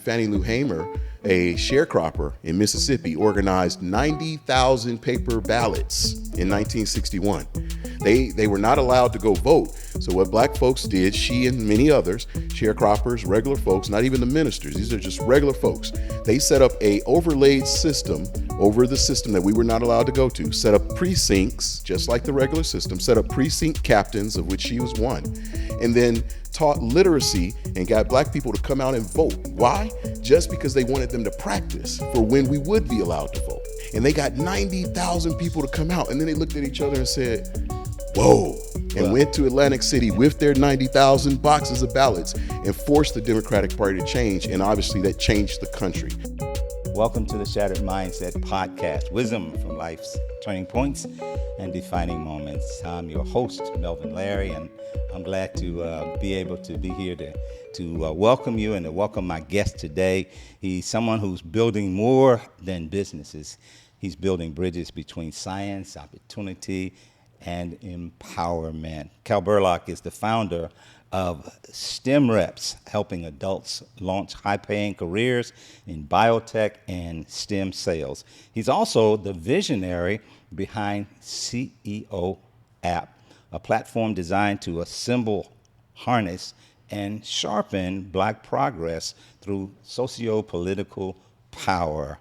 Fannie Lou Hamer, a sharecropper in Mississippi, organized 90,000 paper ballots in 1961. They were not allowed to go vote. So what black folks did, she and many others, sharecroppers, regular folks, not even the ministers, these are just regular folks, they set up a overlaid system over the system that we were not allowed to go to, set up precincts, just like the regular system, set up precinct captains, of which she was one, and then taught literacy and got black people to come out and vote. Why? Just because they wanted them to practice for when we would be allowed to vote. And they got 90,000 people to come out, and then they looked at each other and said, whoa, and went to Atlantic City with their 90,000 boxes of ballots and forced the Democratic Party to change, and obviously that changed the country. Welcome to the Shattered Mindset Podcast, wisdom from life's turning points and defining moments. I'm your host, Melvin Larry, and I'm glad to be able to be here to welcome you and to welcome my guest today. He's someone who's building more than businesses. He's building bridges between science, opportunity, and empowerment. Cal Burlock is the founder of S.T.E.M Reps, helping adults launch high-paying careers in biotech and STEM sales. He's also the visionary behind CEO App, a platform designed to assemble, harness, and sharpen Black progress through socio-political power.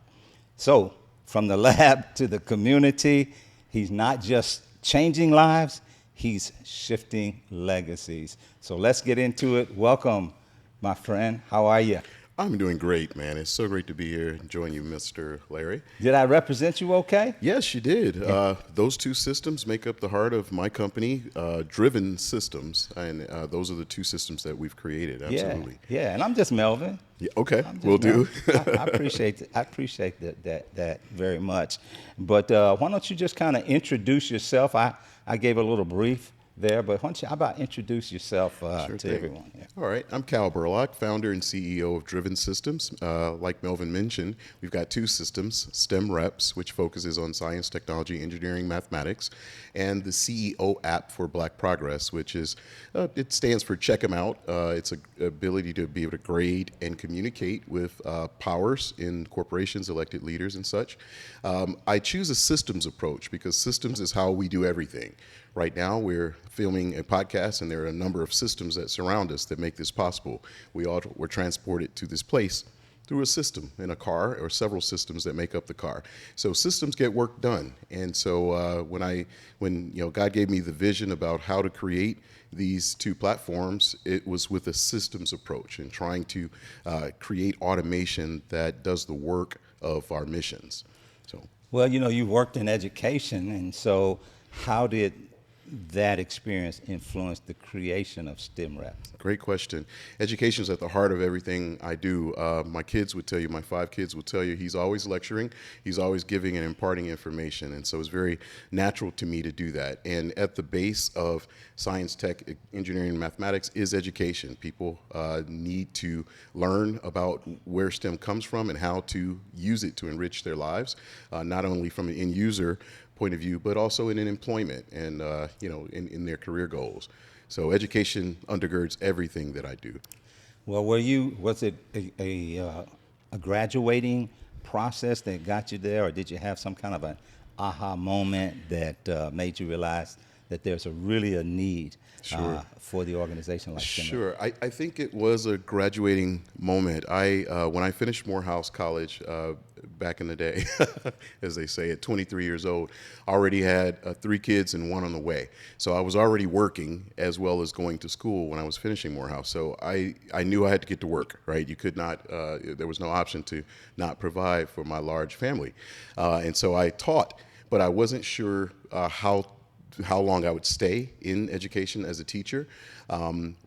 So, from the lab to the community, he's not just changing lives, he's shifting legacies. So let's get into it. Welcome, my friend. How are you? I'm doing great, man. It's so great to be here and join you, Mr. Larry. Did I represent you okay? Yes, you did. Yeah. Those two systems make up the heart of my company, Driven Systems, and those are the two systems that we've created. Absolutely. Yeah. And I'm just Melvin. Yeah, okay, will do. I appreciate that very much. But why don't you just kind of introduce yourself? I gave a little brief there, but how about introduce yourself to everyone? Yeah. All right, I'm Cal Burlock, founder and CEO of Driven Systems. Like Melvin mentioned, we've got two systems, S.T.E.M Reps, which focuses on science, technology, engineering, mathematics, and the CEO App for Black Progress, which is, it stands for Check 'em Out. It's an ability to be able to grade and communicate with powers in corporations, elected leaders, and such. I choose a systems approach because systems is how we do everything. Right now, we're filming a podcast, and there are a number of systems that surround us that make this possible. We're transported to this place through a system in a car, or several systems that make up the car. So systems get work done. And so when God gave me the vision about how to create these two platforms, it was with a systems approach and trying to create automation that does the work of our missions. So, well, you worked in education, and so how did that experience influence the creation of S.T.E.M Reps? Great question. Education is at the heart of everything I do. My kids would tell you, my 5 kids would tell you, he's always lecturing, he's always giving and imparting information. And so it's very natural to me to do that. And at the base of science, tech, engineering, and mathematics is education. People need to learn about where STEM comes from and how to use it to enrich their lives, not only from an end user point of view, but also in employment and in their career goals. So education undergirds everything that I do. Well, was it a graduating process that got you there, or did you have some kind of an aha moment that made you realize that there's really a need for the organization like S.T.E.M? Sure. I think it was a graduating moment. When I finished Morehouse College back in the day, as they say, at 23 years old, I already had 3 kids and 1 on the way. So I was already working as well as going to school when I was finishing Morehouse. So I knew I had to get to work, right? You could not, there was no option to not provide for my large family. And so I taught, but I wasn't sure how long I would stay in education as a teacher.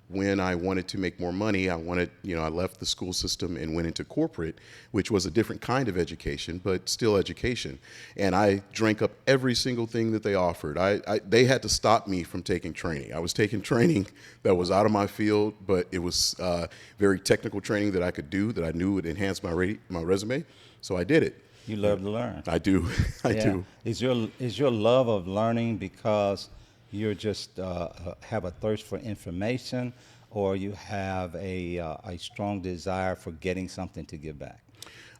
When I wanted to make more money, I left the school system and went into corporate, which was a different kind of education, but still education. And I drank up every single thing that they offered. They had to stop me from taking training. I was taking training that was out of my field, but it was very technical training that I could do that I knew would enhance my resume. So I did it. You love to learn. I do. I do. Is your love of learning because you're just have a thirst for information, or you have a strong desire for getting something to give back?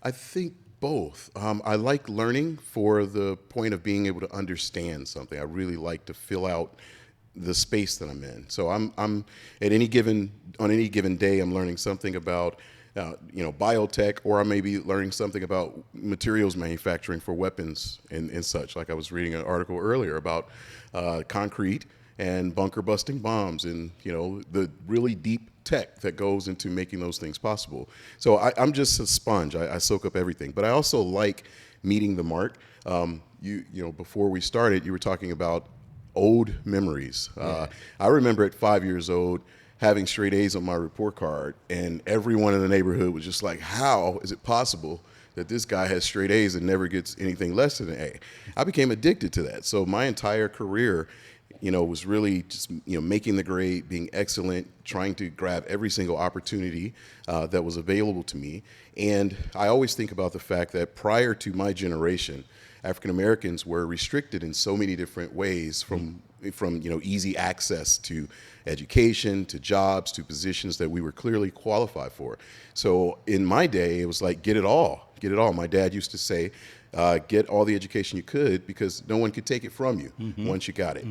I think both. I like learning for the point of being able to understand something. I really like to fill out the space that I'm in. So I'm at any given on any given day, I'm learning something about biotech, or I may be learning something about materials manufacturing for weapons and such. Like I was reading an article earlier about concrete and bunker busting bombs, and the really deep tech that goes into making those things possible. So I'm just a sponge. I soak up everything. But I also like meeting the mark. Before we started, you were talking about old memories. Yeah. I remember at 5 years old having straight A's on my report card, and everyone in the neighborhood was just like, how is it possible that this guy has straight A's and never gets anything less than an A? I became addicted to that. So my entire career, was really just, making the grade, being excellent, trying to grab every single opportunity that was available to me. And I always think about the fact that prior to my generation, African Americans were restricted in so many different ways, from easy access to education, to jobs, to positions that we were clearly qualified for. So in my day, it was like, get it all. My dad used to say, get all the education you could, because no one could take it from you once you got it.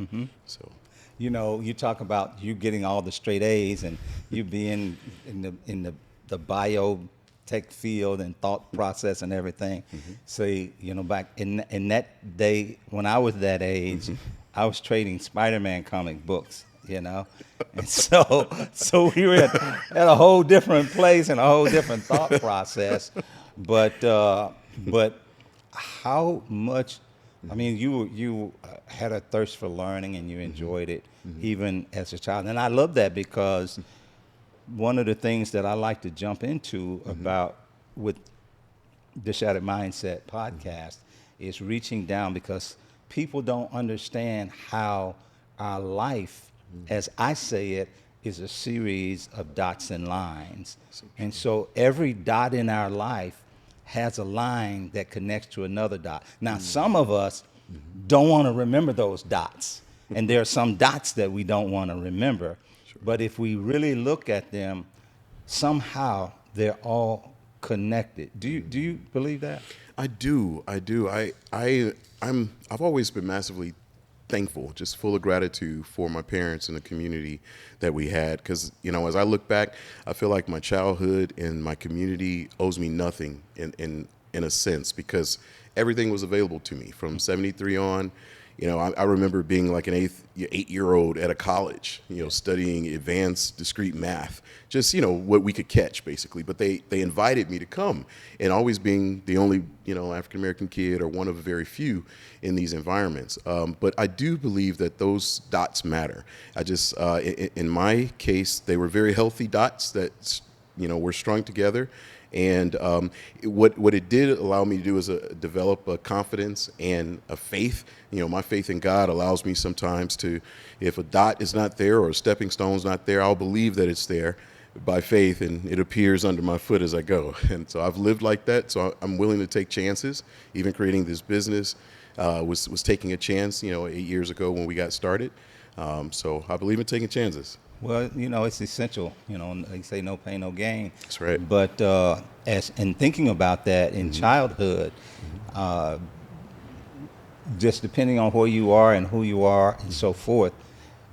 So, you talk about you getting all the straight A's and you being in the biotech field and thought process and everything. So, back in that day when I was that age, I was trading Spider-Man comic books. And so we were at a whole different place and a whole different thought process. But how much? I mean, you had a thirst for learning and you enjoyed it even as a child, and I love that, because one of the things that I like to jump into about with the Shattered Mindset podcast is reaching down, because people don't understand how our life, as I say it, is a series of dots and lines. And so every dot in our life has a line that connects to another dot. Now, some of us don't want to remember those dots. And there are some dots that we don't want to remember. Sure. But if we really look at them, somehow they're all connected. Do you believe that? I do. I've always been massively thankful, just full of gratitude for my parents and the community that we had. Because, as I look back, I feel like my childhood and my community owes me nothing in a sense, because everything was available to me from 73 on. I remember being like an 8-year-old at a college, studying advanced discrete math, just, what we could catch basically. But they invited me to come, and always being the only, African-American kid, or one of very few in these environments. But I do believe that those dots matter. I just, in my case, they were very healthy dots that, were strung together. And what it did allow me to do is develop a confidence and a faith. My faith in God allows me sometimes to, if a dot is not there or a stepping stone's not there, I'll believe that it's there by faith, and it appears under my foot as I go. And so I've lived like that. So I'm willing to take chances. Even creating this business was taking a chance, 8 years ago when we got started. So I believe in taking chances. Well, it's essential. They say no pain, no gain. That's right. But as in thinking about that in childhood, just depending on where you are and who you are and so forth,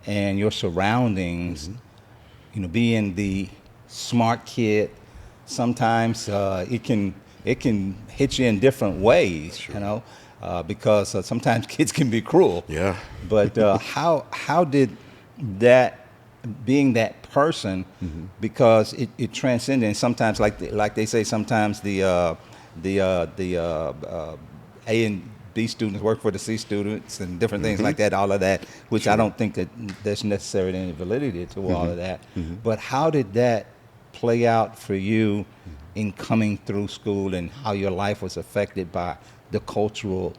and your surroundings, being the smart kid, sometimes it can hit you in different ways. Sure. Because sometimes kids can be cruel. Yeah. But how did that, being that person, because it transcended, and sometimes like they say, sometimes the A and B students work for the C students and different things like that, all of that, which I don't think that there's necessarily any validity to all of that. But how did that play out for you in coming through school, and how your life was affected by the cultural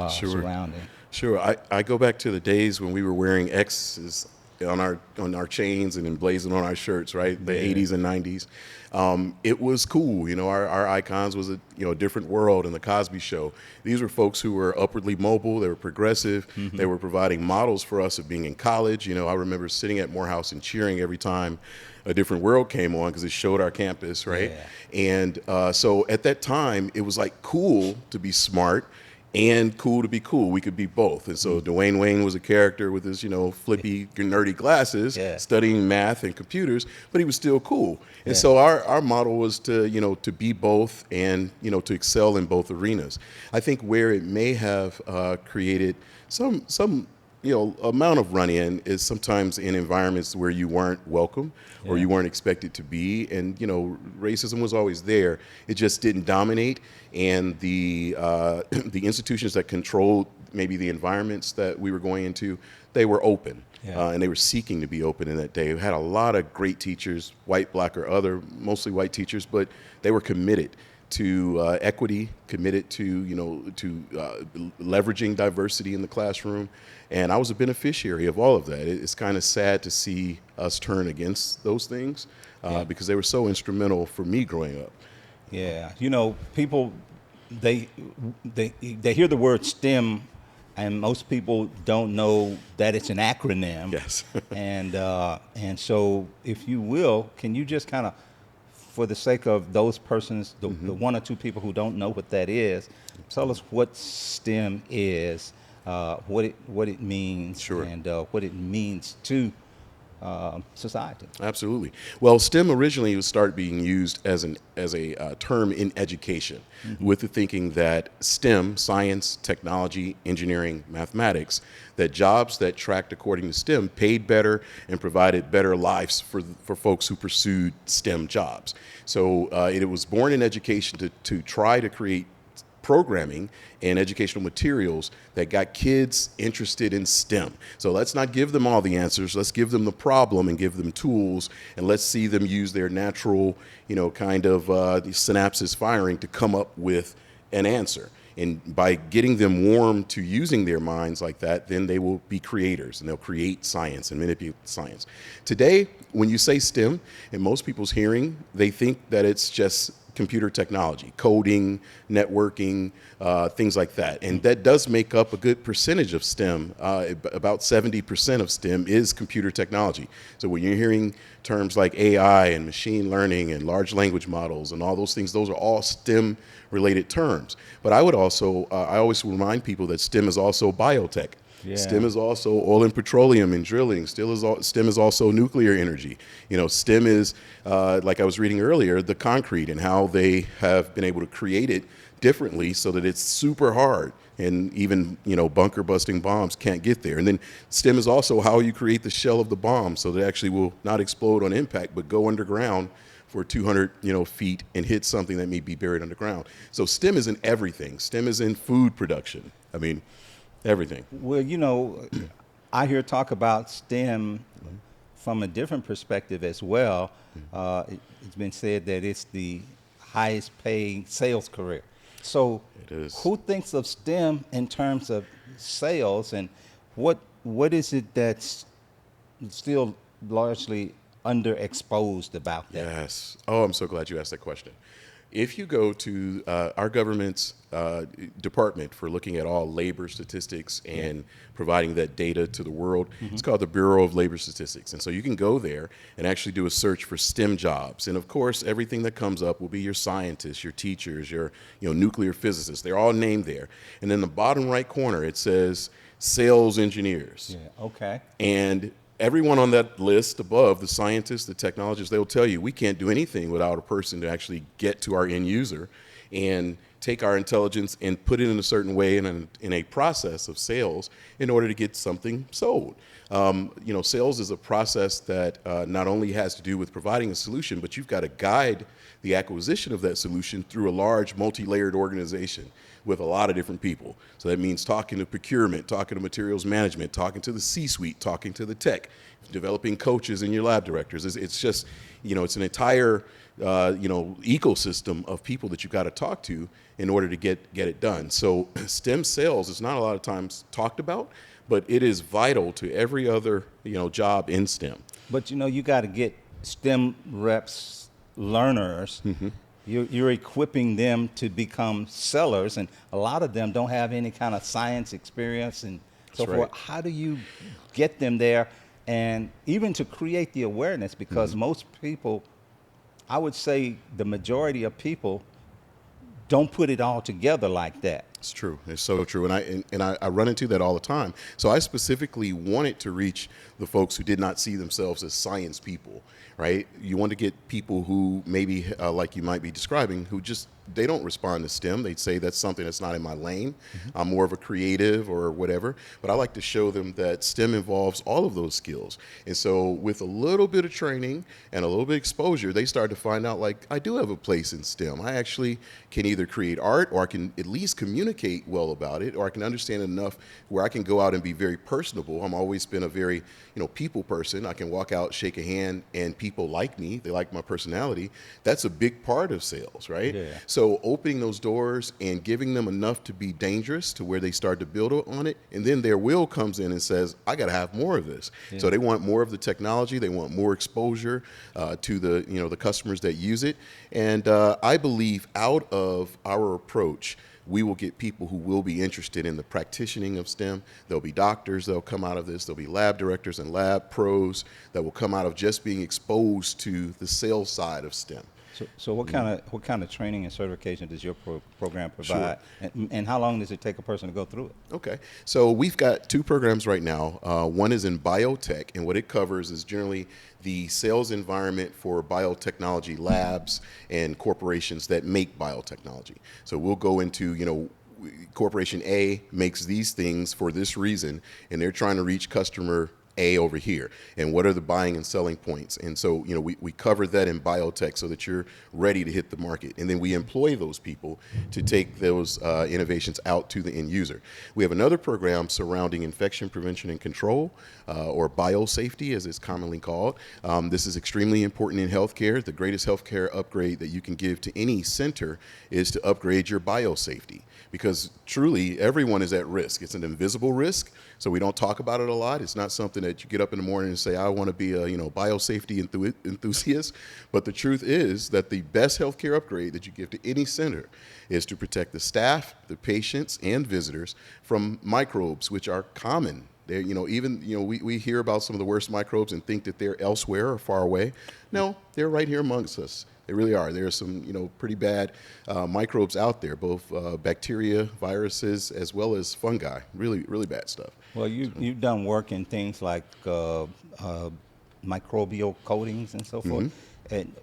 surrounding? Sure. I go back to the days when we were wearing X's on our chains and emblazoned on our shirts, right? The Yeah. 80s and 90s. It was cool. You know, our icons was a different world and the Cosby Show. These were folks who were upwardly mobile. They were progressive. They were providing models for us of being in college. You know, I remember sitting at Morehouse and cheering every time A Different World came on because it showed our campus, right? Yeah. And so at that time, it was like cool to be smart and cool to be cool. We could be both. And so Dwayne Wayne was a character with his, flippy, nerdy glasses, Yeah. studying math and computers, but he was still cool. And Yeah. so our model was to be both and, to excel in both arenas. I think where it may have created some amount of run-in is sometimes in environments where you weren't welcome or Yeah. you weren't expected to be, and racism was always there. It just didn't dominate, and the the institutions that controlled maybe the environments that we were going into, they were open. Yeah. And they were seeking to be open in that day. We had a lot of great teachers, white, black, or other, mostly white teachers, but they were committed to equity, committed to leveraging diversity in the classroom, and I was a beneficiary of all of that. It's kind of sad to see us turn against those things because they were so instrumental for me growing up. Yeah, people they hear the word STEM, and most people don't know that it's an acronym. Yes. and so, if you will, can you just kind of, for the sake of those persons, the one or two people who don't know what that is, tell us what STEM is, what it means, Sure. and what it means to society. Absolutely. Well, STEM originally started being used as a term in education, with the thinking that STEM, science, technology, engineering, mathematics, that jobs that tracked according to STEM paid better and provided better lives for folks who pursued STEM jobs. So it was born in education to try to create programming and educational materials that got kids interested in STEM. So let's not give them all the answers. Let's give them the problem and give them tools, and let's see them use their natural, kind of the synapses firing to come up with an answer. And by getting them warm to using their minds like that, then they will be creators and they'll create science and manipulate science. Today, when you say STEM, in most people's hearing, they think that it's just computer technology, coding, networking, things like that. And that does make up a good percentage of STEM. About 70% of STEM is computer technology. So when you're hearing terms like AI and machine learning and large language models and all those things, those are all STEM related terms. But I would also, I always remind people that STEM is also biotech. Yeah. STEM is also oil and petroleum and drilling. STEM is also nuclear energy. STEM is, like I was reading earlier, the concrete and how they have been able to create it differently so that it's super hard. And even, bunker busting bombs can't get there. And then STEM is also how you create the shell of the bomb so that it actually will not explode on impact, but go underground for 200 feet and hit something that may be buried underground. So STEM is in everything. STEM is in food production. I mean, everything. Well, I hear talk about STEM from a different perspective as well. It's been said that it's the highest paying sales career. So It is. who thinks of STEM in terms of sales, and what is it that's still largely underexposed about that? Yes. Oh, I'm so glad you asked that question. If you go to our government's department for looking at all labor statistics and providing that data to the world, it's called the Bureau of Labor Statistics. And so you can go there and actually do a search for STEM jobs. And of course, everything that comes up will be your scientists, your teachers, your nuclear physicists. They're all named there. And in the bottom right corner, it says sales engineers. Yeah. Okay. And everyone on that list above, the scientists, the technologists, they'll tell you we can't do anything without a person to actually get to our end user and take our intelligence and put it in a certain way in a process of sales in order to get something sold. Sales is a process that not only has to do with providing a solution, but you've got to guide the acquisition of that solution through a large multi-layered organization with a lot of different people. So that means talking to procurement, talking to materials management, talking to the C-suite, talking to the tech, developing coaches and your lab directors. It's just, it's an entire, ecosystem of people that you've got to talk to in order to get it done. So STEM sales is not a lot of times talked about, but it is vital to every other, job in STEM. But you got to get STEM reps, learners. You're equipping them to become sellers, and a lot of them don't have any kind of science experience and so That's forth. right. How do you get them there, and even to create the awareness? Because most people, I would say the majority of people, don't put it all together like that. It's true. It's so true. And I run into that all the time. So I specifically wanted to reach the folks who did not see themselves as science people, right? You want to get people who maybe, like you might be describing, who just, they don't respond to STEM. They'd say that's something that's not in my lane. I'm more of a creative or whatever. But I like to show them that STEM involves all of those skills. And so with a little bit of training and a little bit of exposure, they start to find out, like, I do have a place in STEM. I actually can either create art, or I can at least communicate well about it, or I can understand enough where I can go out and be very personable. I'm always been a very, people person. I can walk out, shake a hand, and people like me. They like my personality. That's a big part of sales, right? Yeah. So opening those doors and giving them enough to be dangerous to where they start to build on it, and then their will comes in and says, I got to have more of this. Yeah. So they want more of the technology. They want more exposure to the customers that use it. And I believe out of our approach, we will get people who will be interested in the practicing of STEM. There'll be doctors that'll come out of this. There'll be lab directors and lab pros that will come out of just being exposed to the sales side of STEM. So what kind of training and certification does your program provide, and how long does it take a person to go through it? Okay, so we've got two programs right now. One is in biotech, and what it covers is generally the sales environment for biotechnology labs and corporations that make biotechnology. So we'll go into, Corporation A makes these things for this reason, and they're trying to reach customer A over here, and what are the buying and selling points. And so we cover that in biotech so that you're ready to hit the market, and then we employ those people to take those innovations out to the end user. We have another program surrounding infection prevention and control, or biosafety as it's commonly called. This is extremely important in healthcare. The greatest healthcare upgrade that you can give to any center is to upgrade your biosafety, because truly everyone is at risk. It's an invisible risk, so we don't talk about it a lot. It's not something that you get up in the morning and say, I want to be a biosafety enthusiast. But the truth is that the best healthcare upgrade that you give to any center is to protect the staff, the patients, and visitors from microbes, which are common. They're, we hear about some of the worst microbes and think that they're elsewhere or far away. No, they're right here amongst us. They really are. There are some, pretty bad microbes out there, both bacteria, viruses, as well as fungi. Really, really bad stuff. Well, you've done work in things like microbial coatings and so forth. And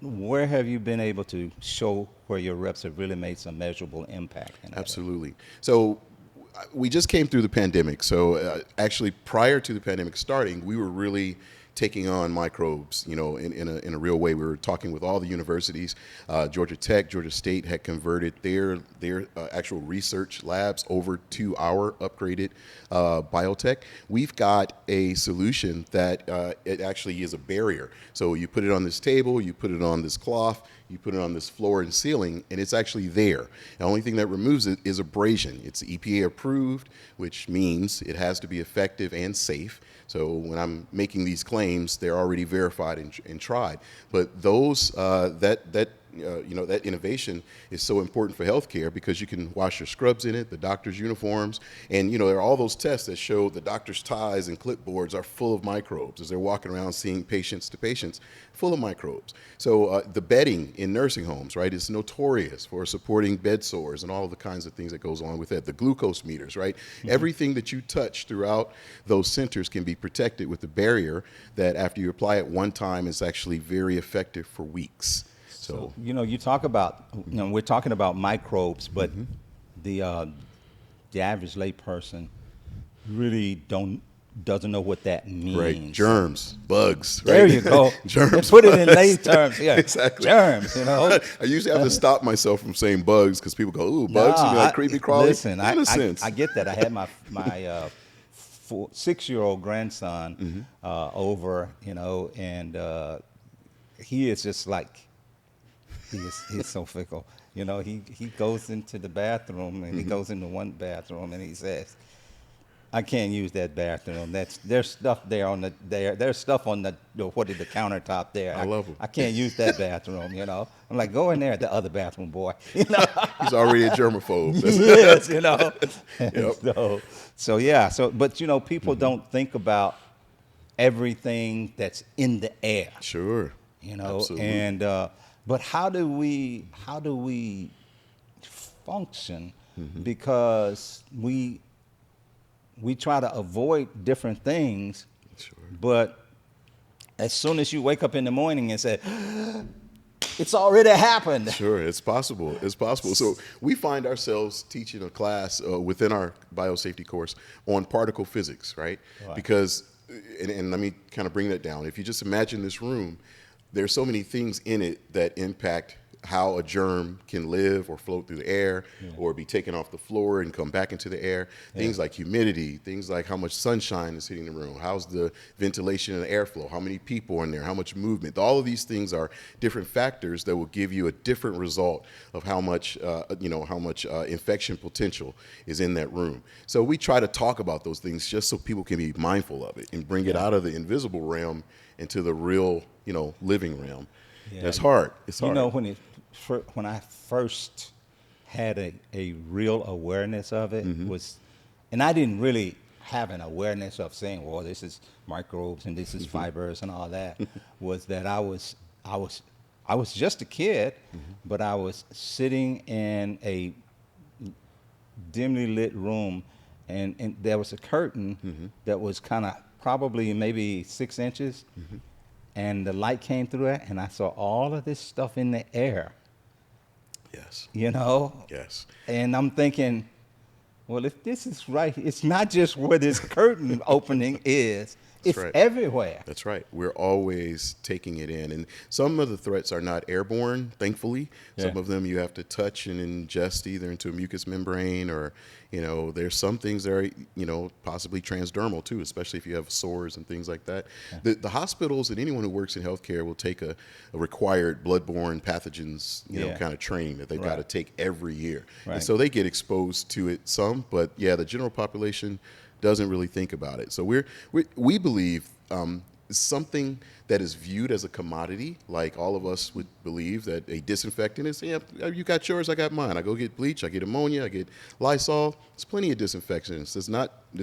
where have you been able to show where your reps have really made some measurable impact? Absolutely. So we just came through the pandemic. So actually, prior to the pandemic starting, we were really taking on microbes, in a real way. We were talking with all the universities. Georgia Tech, Georgia State had converted their actual research labs over to our upgraded biotech. We've got a solution that it actually is a barrier. So you put it on this table, you put it on this cloth, you put it on this floor and ceiling, and it's actually there. The only thing that removes it is abrasion. It's EPA approved, which means it has to be effective and safe. So when I'm making these claims, they're already verified and tried. But those that innovation is so important for healthcare, because you can wash your scrubs in it, the doctor's uniforms, and there are all those tests that show the doctor's ties and clipboards are full of microbes as they're walking around seeing patients to patients, full of microbes. So the bedding in nursing homes, right, is notorious for supporting bed sores and all of the kinds of things that goes along with that. The glucose meters, right? Everything that you touch throughout those centers can be protected with a barrier that after you apply it one time is actually very effective for weeks. So you talk about, we're talking about microbes, but the average layperson really doesn't know what that means. Right, germs, bugs. There right? you go. Germs. Put it in lay terms. Yeah, exactly. Germs. I usually have to stop myself from saying bugs, because people go, "Ooh, bugs," and you're like creepy crawly. Listen, I get that. I had my 6-year-old grandson over, and he is just like. He's so fickle. He goes into the bathroom, and he goes into one bathroom and he says, I can't use that bathroom. There's stuff there on there's stuff on the countertop there. I love 'em. I can't use that bathroom. I'm like, go in there at the other bathroom, boy. You know. He's already a germaphobe. Yes, you know. Yep. So yeah. But people don't think about everything that's in the air. Sure. Absolutely. And but how do we function? Because we try to avoid different things, Sure. but as soon as you wake up in the morning and say, it's already happened. Sure, it's possible. It's possible. So we find ourselves teaching a class within our biosafety course on particle physics, right? Because, and let me kind of bring that down. If you just imagine this room, there's so many things in it that impact how a germ can live or float through the air or be taken off the floor and come back into the air. Things like humidity, things like how much sunshine is hitting the room, how's the ventilation and the airflow, how many people are in there, how much movement. All of these things are different factors that will give you a different result of how much infection potential is in that room. So we try to talk about those things just so people can be mindful of it and bring it out of the invisible realm into the real, living realm. Yeah. It's hard. It's hard. When I first had a real awareness of it was, and I didn't really have an awareness of saying, well, this is microbes and this is fibers and all that, was that I was just a kid, but I was sitting in a dimly lit room and there was a curtain that was kind of probably maybe 6 inches. And the light came through it, and I saw all of this stuff in the air. Yes. Yes. And I'm thinking, well, if this is right, it's not just where this curtain opening is. It's everywhere. That's right. We're always taking it in. And some of the threats are not airborne, thankfully. Yeah. Some of them you have to touch and ingest either into a mucous membrane or, there's some things that are, possibly transdermal too, especially if you have sores and things like that. Yeah. The hospitals and anyone who works in healthcare will take a required bloodborne pathogens, kind of training that they've got to take every year. Right. And so they get exposed to it some, but the general population doesn't really think about it. So we believe something that is viewed as a commodity, like all of us would believe that a disinfectant is, you got yours, I got mine. I go get bleach, I get ammonia, I get Lysol. There's plenty of disinfectants. There's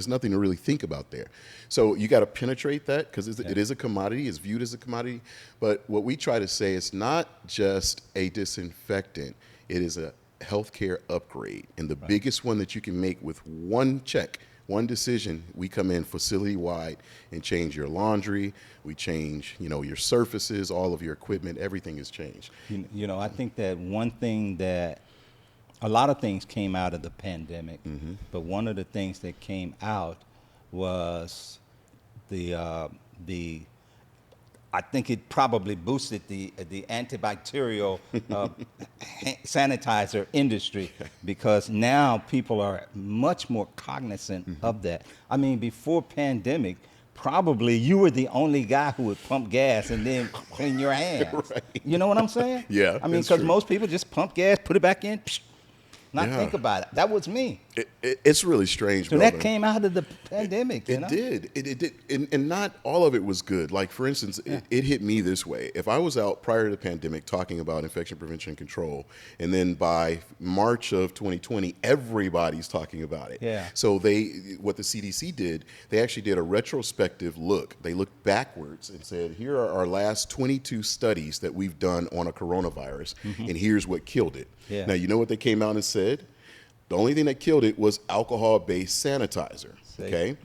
nothing to really think about there. So you got to penetrate that because it is a commodity, it's viewed as a commodity. But what we try to say, it's not just a disinfectant, it is a healthcare upgrade. And the biggest one that you can make with one check, one decision, we come in facility-wide and change your laundry, we change, your surfaces, all of your equipment, everything is changed. I think that one thing that, a lot of things came out of the pandemic, but one of the things that came out was I think it probably boosted the antibacterial sanitizer industry because now people are much more cognizant of that. I mean, before pandemic, probably you were the only guy who would pump gas and then clean your hands. Right. You know what I'm saying? Yeah. I mean, because most people just pump gas, put it back in, not think about it. That was me. It's really strange. So that came out of the pandemic. It did. And not all of it was good. Like, for instance, it hit me this way. If I was out prior to the pandemic talking about infection prevention and control, and then by March of 2020, everybody's talking about it. Yeah. So what the CDC did, they actually did a retrospective look. They looked backwards and said, here are our last 22 studies that we've done on a coronavirus, and here's what killed it. Yeah. Now, you know what they came out and said? The only thing that killed it was alcohol-based sanitizer, okay?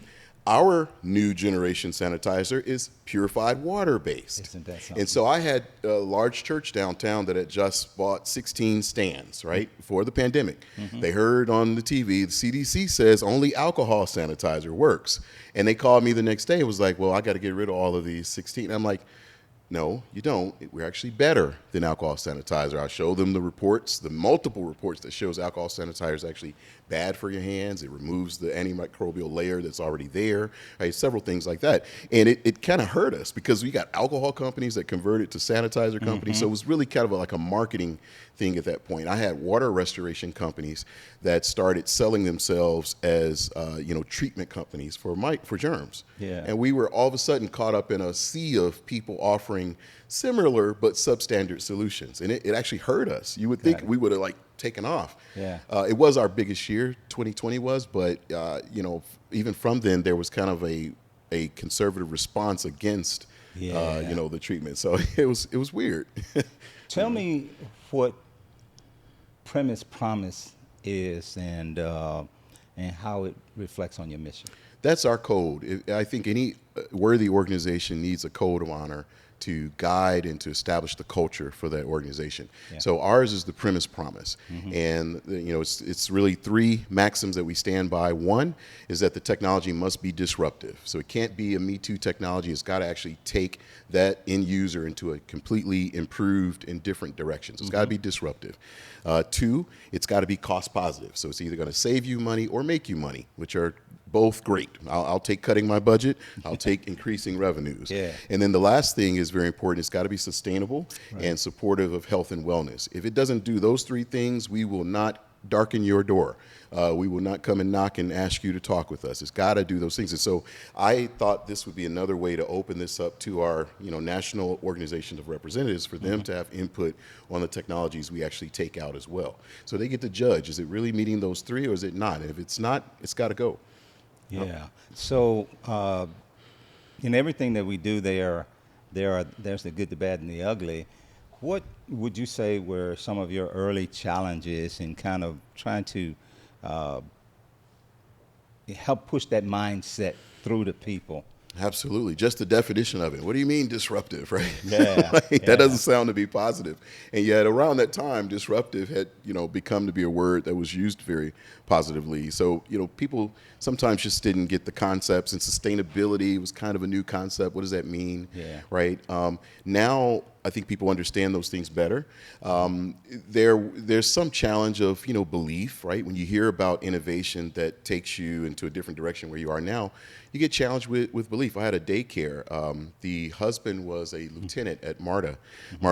Our new generation sanitizer is purified water-based. Isn't that something? And so I had a large church downtown that had just bought 16 stands, right, before the pandemic. They heard on the TV, the CDC says only alcohol sanitizer works. And they called me the next day and was like, well, I got to get rid of all of these 16. I'm like, No, you don't. We're actually better than alcohol sanitizer. I show them the reports, the multiple reports that shows alcohol sanitizer is actually bad for your hands. It removes the antimicrobial layer that's already there, right? Several things like that. And it kind of hurt us because we got alcohol companies that converted to sanitizer companies. So it was really kind of like a marketing thing at that point. I had water restoration companies that started selling themselves as treatment companies for germs. Yeah. And we were all of a sudden caught up in a sea of people offering similar but substandard solutions, and it actually hurt us. You would think we would have like taken off. Yeah. It was our biggest year, 2020 was, but even from then there was kind of a conservative response against the treatment. So it was weird. Tell me what premise promise is and how it reflects on your mission. That's our code. I think any worthy organization needs a code of honor to guide and to establish the culture for that organization. Yeah. So ours is the premise promise. And it's really three maxims that we stand by. One is that the technology must be disruptive. So it can't be a Me Too technology. It's got to actually take that end user into a completely improved and different directions. It's got to be disruptive. Two, it's got to be cost positive. So it's either going to save you money or make you money, which are both great. I'll take cutting my budget. I'll take increasing revenues. Yeah. And then the last thing is very important. It's got to be sustainable and supportive of health and wellness. If it doesn't do those three things, we will not darken your door. We will not come and knock and ask you to talk with us. It's got to do those things. And so I thought this would be another way to open this up to our national organizations of representatives for them to have input on the technologies we actually take out as well. So they get to judge, is it really meeting those three or is it not? And if it's not, it's got to go. Yeah. So in everything that we do, there's the good, the bad, and the ugly. What would you say were some of your early challenges in kind of trying to help push that mindset through to people? Absolutely. Just the definition of it. What do you mean disruptive, right? Yeah. That doesn't sound to be positive. And yet around that time, disruptive had, become to be a word that was used very positively. So, people sometimes just didn't get the concepts, and sustainability was kind of a new concept. What does that mean? Yeah. Right? Now, I think people understand those things better. There's some challenge of, belief, right? When you hear about innovation that takes you into a different direction where you are now, you get challenged with belief. I had a daycare. The husband was a lieutenant at MARTA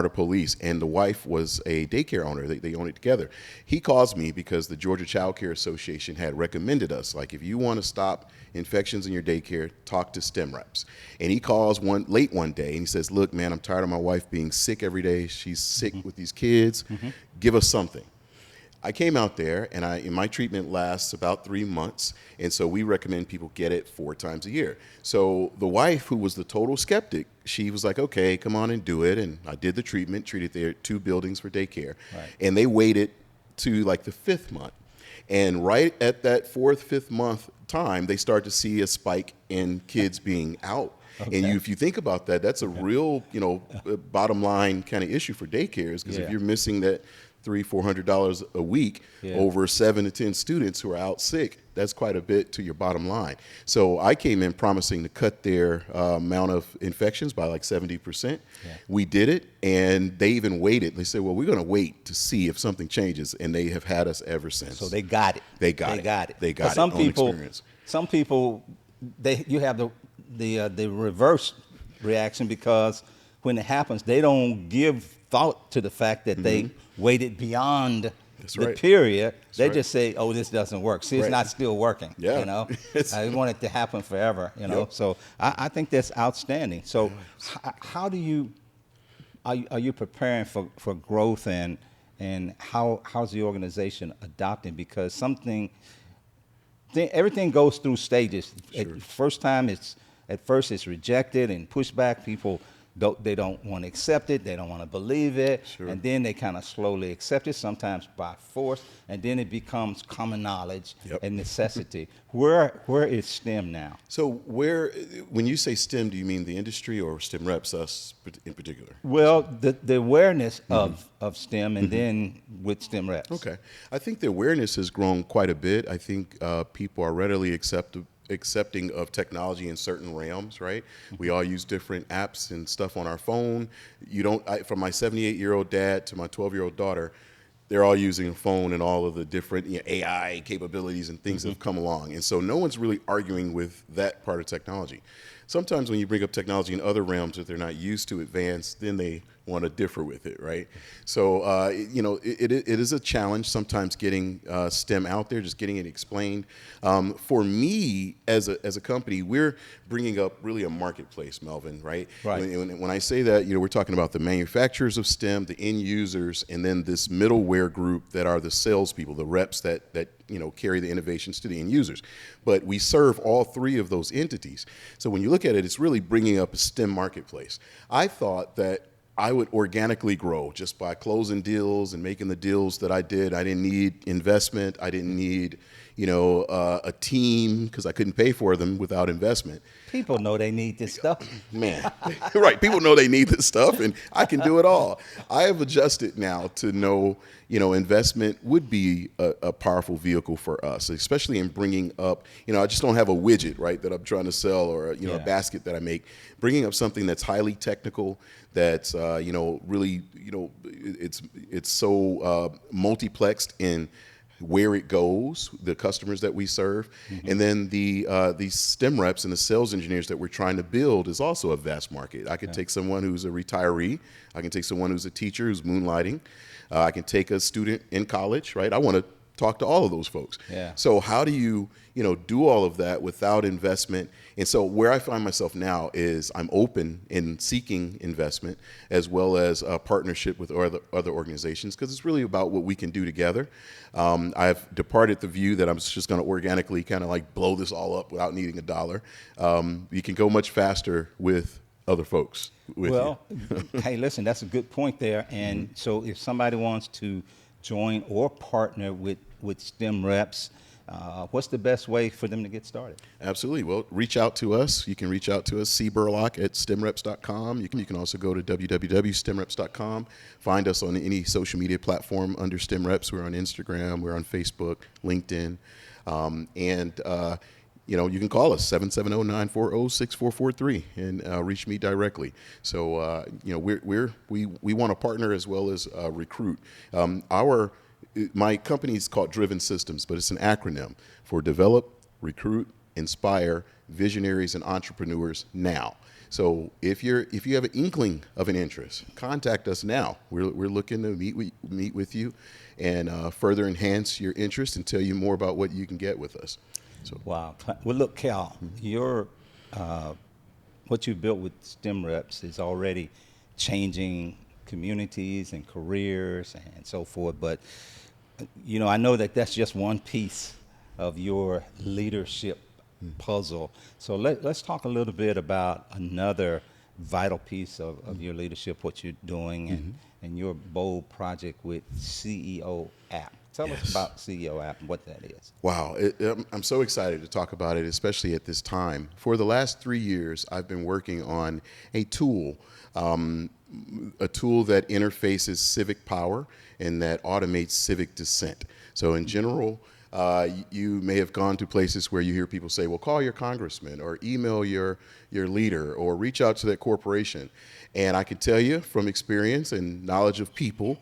Police, and the wife was a daycare owner. They own it together. He calls me because the Georgia Child Care Association had recommended us, like, if you want to stop infections in your daycare, talk to S.T.E.M reps. And he calls late one day, and he says, look, man, I'm tired of my wife being sick every day. She's sick with these kids. Give us something. I came out there, and my treatment lasts about 3 months, and so we recommend people get it 4 times a year. So the wife, who was the total skeptic, she was like, okay, come on and do it. And I did the treatment, treated their 2 buildings for daycare. Right. And they waited to like the 5th month. And right at that 4th, 5th month time, they start to see a spike in kids being out. Okay. And if you think about that, that's a real, bottom line kind of issue for daycares, because if you're missing that $300-400 a week over 7 to 10 students who are out sick, that's quite a bit to your bottom line. So I came in promising to cut their amount of infections by like 70%. We did it, and they even waited. They said, well, we're going to wait to see if something changes, and they have had us ever since. So they got it. They got it. They got it. Some people, you have the reverse reaction, because when it happens, they don't give thought to the fact that they waited beyond the period. They just say, oh, this doesn't work. See, it's not still working. I want it to happen forever, So I think that's outstanding. So how do you, are you preparing for growth, and how's the organization adopting? Because everything goes through stages. Sure. At first it's rejected and pushed back. People they don't want to accept it. They don't want to believe it. Sure. And then they kind of slowly accept it, sometimes by force, and then it becomes common knowledge and necessity. Where is S.T.E.M now? So when you say S.T.E.M, do you mean the industry or S.T.E.M reps, us in particular? Well, the awareness of S.T.E.M, and then with S.T.E.M reps. Okay. I think the awareness has grown quite a bit. I think people are readily accepting of technology in certain realms, right? We all use different apps and stuff on our phone. From my 78-year-old dad to my 12-year-old daughter, they're all using a phone and all of the different AI capabilities and things that have come along. And so no one's really arguing with that part of technology. Sometimes when you bring up technology in other realms that they're not used to advance, then they want to differ with it, right? So, it is a challenge sometimes getting STEM out there, just getting it explained. For me, as a company, we're bringing up really a marketplace, Melvin, right? Right. When I say that, we're talking about the manufacturers of STEM, the end users, and then this middleware group that are the salespeople, the reps that carry the innovations to the end users. But we serve all three of those entities. So when you look at it, it's really bringing up a STEM marketplace. I thought that I would organically grow just by closing deals and making the deals that I did. I didn't need investment. I didn't need, a team, because I couldn't pay for them without investment. People know they need this stuff. Man, right. People know they need this stuff, and I can do it all. I have adjusted now to know, investment would be a powerful vehicle for us, especially in bringing up, I just don't have a widget, right, that I'm trying to sell, or, a basket that I make. Bringing up something that's highly technical, that's, really, it's so multiplexed in where it goes, the customers that we serve, and then these STEM reps and the sales engineers that we're trying to build is also a vast market. I can take someone who's a retiree, I can take someone who's a teacher who's moonlighting, I can take a student in college, right? I want to talk to all of those folks. Yeah. So how do you, do all of that without investment? And so where I find myself now is I'm open in seeking investment as well as a partnership with other organizations, because it's really about what we can do together. I've departed the view that I'm just going to organically kind of like blow this all up without needing a dollar. You can go much faster with other folks. Hey, listen, that's a good point there. And so if somebody wants to join or partner with STEM reps, what's the best way for them to get started? Absolutely. Well, reach out to us. You can reach out to us, Burlock at stemreps.com. You can also go to www.stemreps.com. Find us on any social media platform under STEM Reps. We're on Instagram. We're on Facebook, LinkedIn. You can call us, 770-940-6443, and reach me directly. So, we want to partner as well as recruit. My company is called Driven Systems, but it's an acronym for Develop, Recruit, Inspire Visionaries and Entrepreneurs Now. So if you have an inkling of an interest, contact us now. We're looking to meet with you and further enhance your interest and tell you more about what you can get with us. So. Wow. Well, look, Cal, what you built with STEM Reps is already changing communities and careers and so forth. But, I know that that's just one piece of your leadership puzzle. So let's talk a little bit about another vital piece of your leadership, what you're doing, and your bold project with CEO app. Tell us about CEO app and what that is. Wow. I'm so excited to talk about it, especially at this time. For the last 3 years, I've been working on a tool that interfaces civic power and that automates civic dissent. So in general, you may have gone to places where you hear people say, well, call your congressman or email your leader or reach out to that corporation. And I can tell you from experience and knowledge of people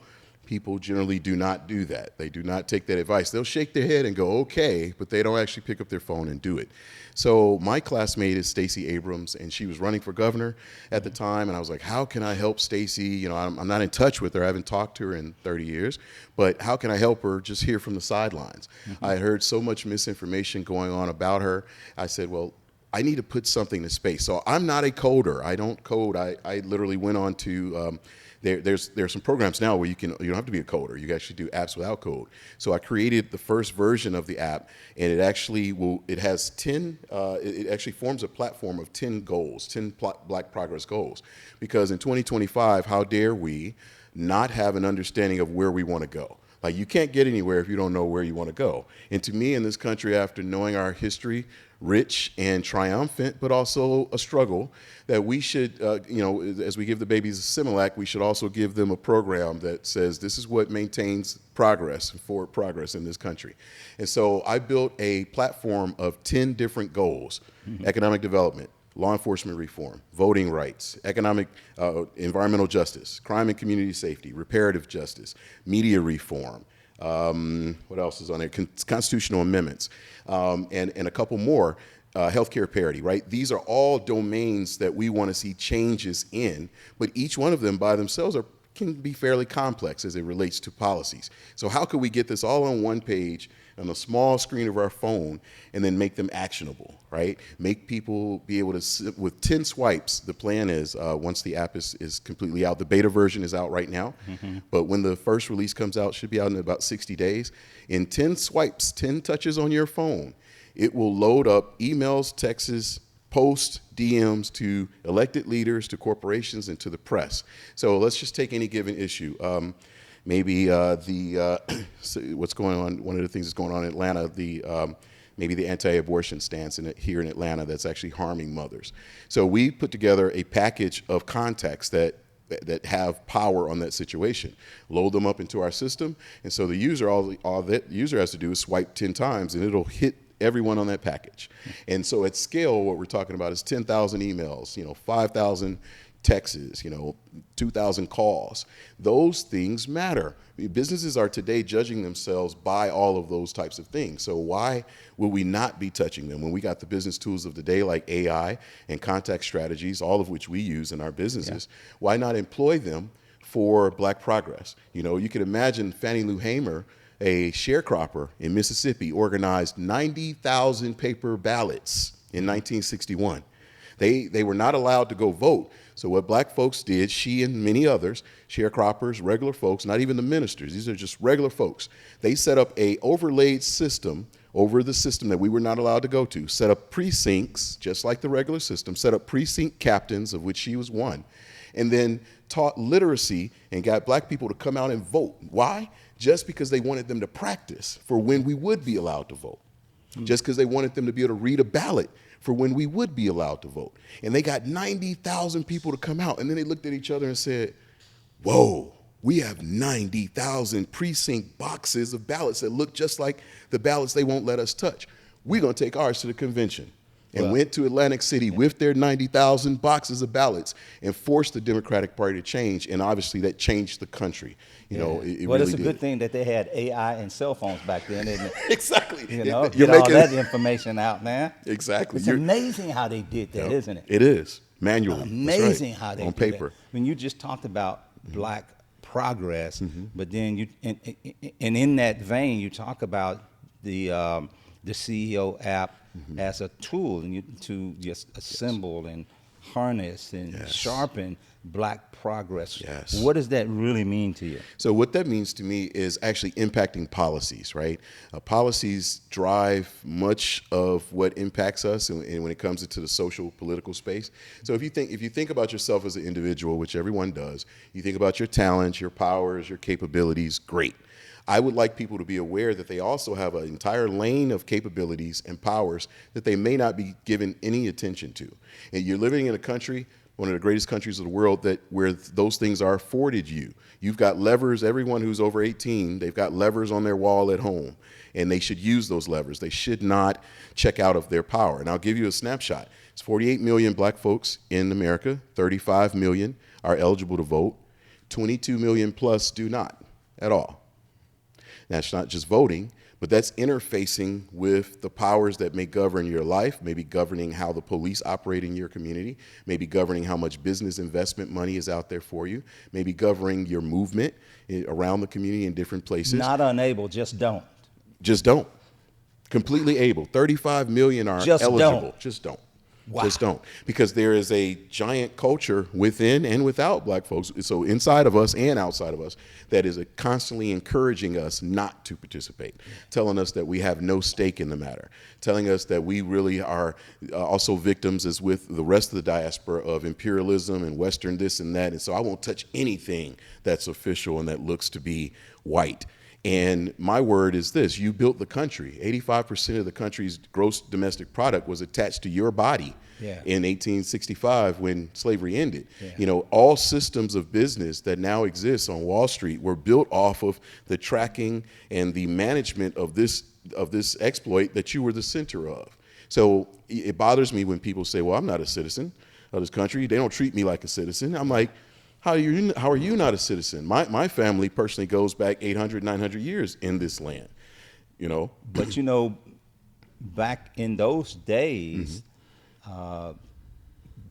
generally do not do that. They do not take that advice. They'll shake their head and go, okay, but they don't actually pick up their phone and do it. So my classmate is Stacey Abrams, and she was running for governor at the time, and I was like, how can I help Stacey? I'm not in touch with her. I haven't talked to her in 30 years, but how can I help her just hear from the sidelines? I heard so much misinformation going on about her. I said, well, I need to put something to space. So I'm not a coder. I don't code. I literally went on to there's some programs now where you don't have to be a coder. You can actually do apps without code. So I created the first version of the app, and it actually has 10. It actually forms a platform of 10 goals, 10 Black progress goals. Because in 2025, how dare we not have an understanding of where we want to go? Like, you can't get anywhere if you don't know where you want to go. And to me, in this country, after knowing our history, rich and triumphant, but also a struggle that we should, as we give the babies a Similac, we should also give them a program that says this is what maintains progress, forward progress in this country. And so I built a platform of 10 different goals: economic development, law enforcement reform, voting rights, environmental justice, crime and community safety, reparative justice, media reform. What else is on there? Constitutional amendments, and a couple more. Healthcare parity, right? These are all domains that we want to see changes in, but each one of them by themselves can be fairly complex as it relates to policies. So how could we get this all on one page on a small screen of our phone and then make them actionable, right? Make people be able to, with 10 swipes, the plan is, once the app is completely out, the beta version is out right now, but when the first release comes out, should be out in about 60 days, in 10 swipes, 10 touches on your phone, it will load up emails, texts, posts, DMs to elected leaders, to corporations, and to the press. So let's just take any given issue. What's going on, one of the things that's going on in Atlanta, maybe the anti-abortion stance here in Atlanta that's actually harming mothers. So we put together a package of contacts that have power on that situation, load them up into our system, and so the user, all that user has to do is swipe 10 times and it'll hit everyone on that package. And so at scale, what we're talking about is 10,000 emails, 5,000 texts, 2,000 calls. Those things matter. Businesses are today judging themselves by all of those types of things. So why will we not be touching them when we got the business tools of the day like AI and contact strategies, all of which we use in our businesses? Yeah. Why not employ them for Black progress? You could imagine Fannie Lou Hamer, a sharecropper in Mississippi, organized 90,000 paper ballots in 1961. They were not allowed to go vote. So what Black folks did, she and many others, sharecroppers, regular folks, not even the ministers, these are just regular folks, they set up a overlaid system over the system that we were not allowed to go to, set up precincts, just like the regular system, set up precinct captains, of which she was one, and then taught literacy and got Black people to come out and vote. Why? Just because they wanted them to practice for when we would be allowed to vote. Just because they wanted them to be able to read a ballot for when we would be allowed to vote. And they got 90,000 people to come out. And then they looked at each other and said, whoa, we have 90,000 precinct boxes of ballots that look just like the ballots they won't let us touch. We're going to take ours to the convention. And went to Atlantic City with their 90,000 boxes of ballots and forced the Democratic Party to change. And obviously that changed the country. It really it's a good thing that they had AI and cell phones back then, isn't it? Exactly. Get all that information out, man. Exactly. It's amazing how they did that, isn't it? It is. Manually. Amazing how they on did paper. That. When you just talked about Black progress, but then and in that vein, you talk about the CEO app as a tool to just assemble and harness and sharpen Black progress. Yes. What does that really mean to you? So what that means to me is actually impacting policies, right? Policies drive much of what impacts us and when it comes into the social political space. So if you think about yourself as an individual, which everyone does, you think about your talents, your powers, your capabilities, great. I would like people to be aware that they also have an entire lane of capabilities and powers that they may not be given any attention to. And you're living in a country, one of the greatest countries of the world, where those things are afforded you. You've got levers. Everyone who's over 18, they've got levers on their wall at home, and they should use those levers. They should not check out of their power. And I'll give you a snapshot. It's 48 million Black folks in America. 35 million are eligible to vote. 22 million plus do not at all. That's not just voting, but that's interfacing with the powers that may govern your life, maybe governing how the police operate in your community, maybe governing how much business investment money is out there for you, maybe governing your movement around the community in different places. Not unable, just don't. Just don't. Completely able. 35 million are eligible. Just don't. Wow. Just don't. Because there is a giant culture within and without Black folks, so inside of us and outside of us, that is constantly encouraging us not to participate, telling us that we have no stake in the matter, telling us that we really are also victims, as with the rest of the diaspora, of imperialism and Western this and that, and so I won't touch anything that's official and that looks to be white. And my word is this: you built the country. 85% of the country's gross domestic product was attached to your body Yeah. in 1865 when slavery ended. Yeah. You know, all systems of business that now exist on Wall Street were built off of the tracking and the management of this exploit that you were the center of. So it bothers me when people say, well, I'm not a citizen of this country. They don't treat me like a citizen. I'm like, how are you not a citizen? My family personally goes back 800, 900 years in this land, you know. But you know, back in those days,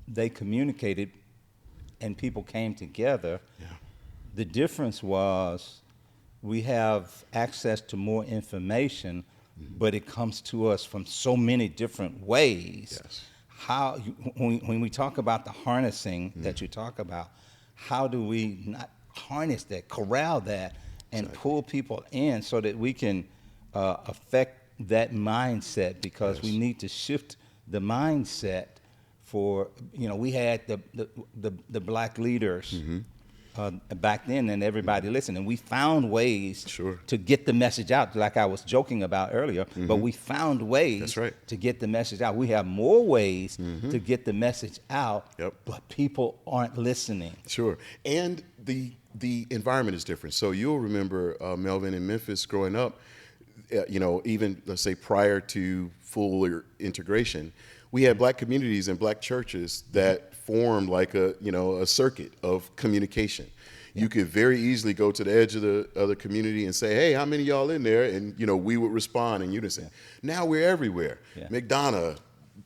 they communicated and people came together. Yeah. The difference was we have access to more information, but it comes to us from so many different ways. Yes. When we talk about the harnessing that you talk about, how do we not harness that, corral that, and pull people in so that we can affect that mindset? Because we need to shift the mindset for, you know, we had the black leaders back then, and everybody listened, and we found ways to get the message out, like I was joking about earlier. But we found ways to get the message out. We have more ways to get the message out, but people aren't listening. Sure. And the environment is different. So you'll remember, Melvin, in Memphis growing up, you know, even let's say prior to full integration, we had black communities and black churches that formed like a circuit of communication. You could very easily go to the edge of the community and say, hey, how many of y'all in there? And, you know, we would respond in unison. Now we're everywhere. McDonough,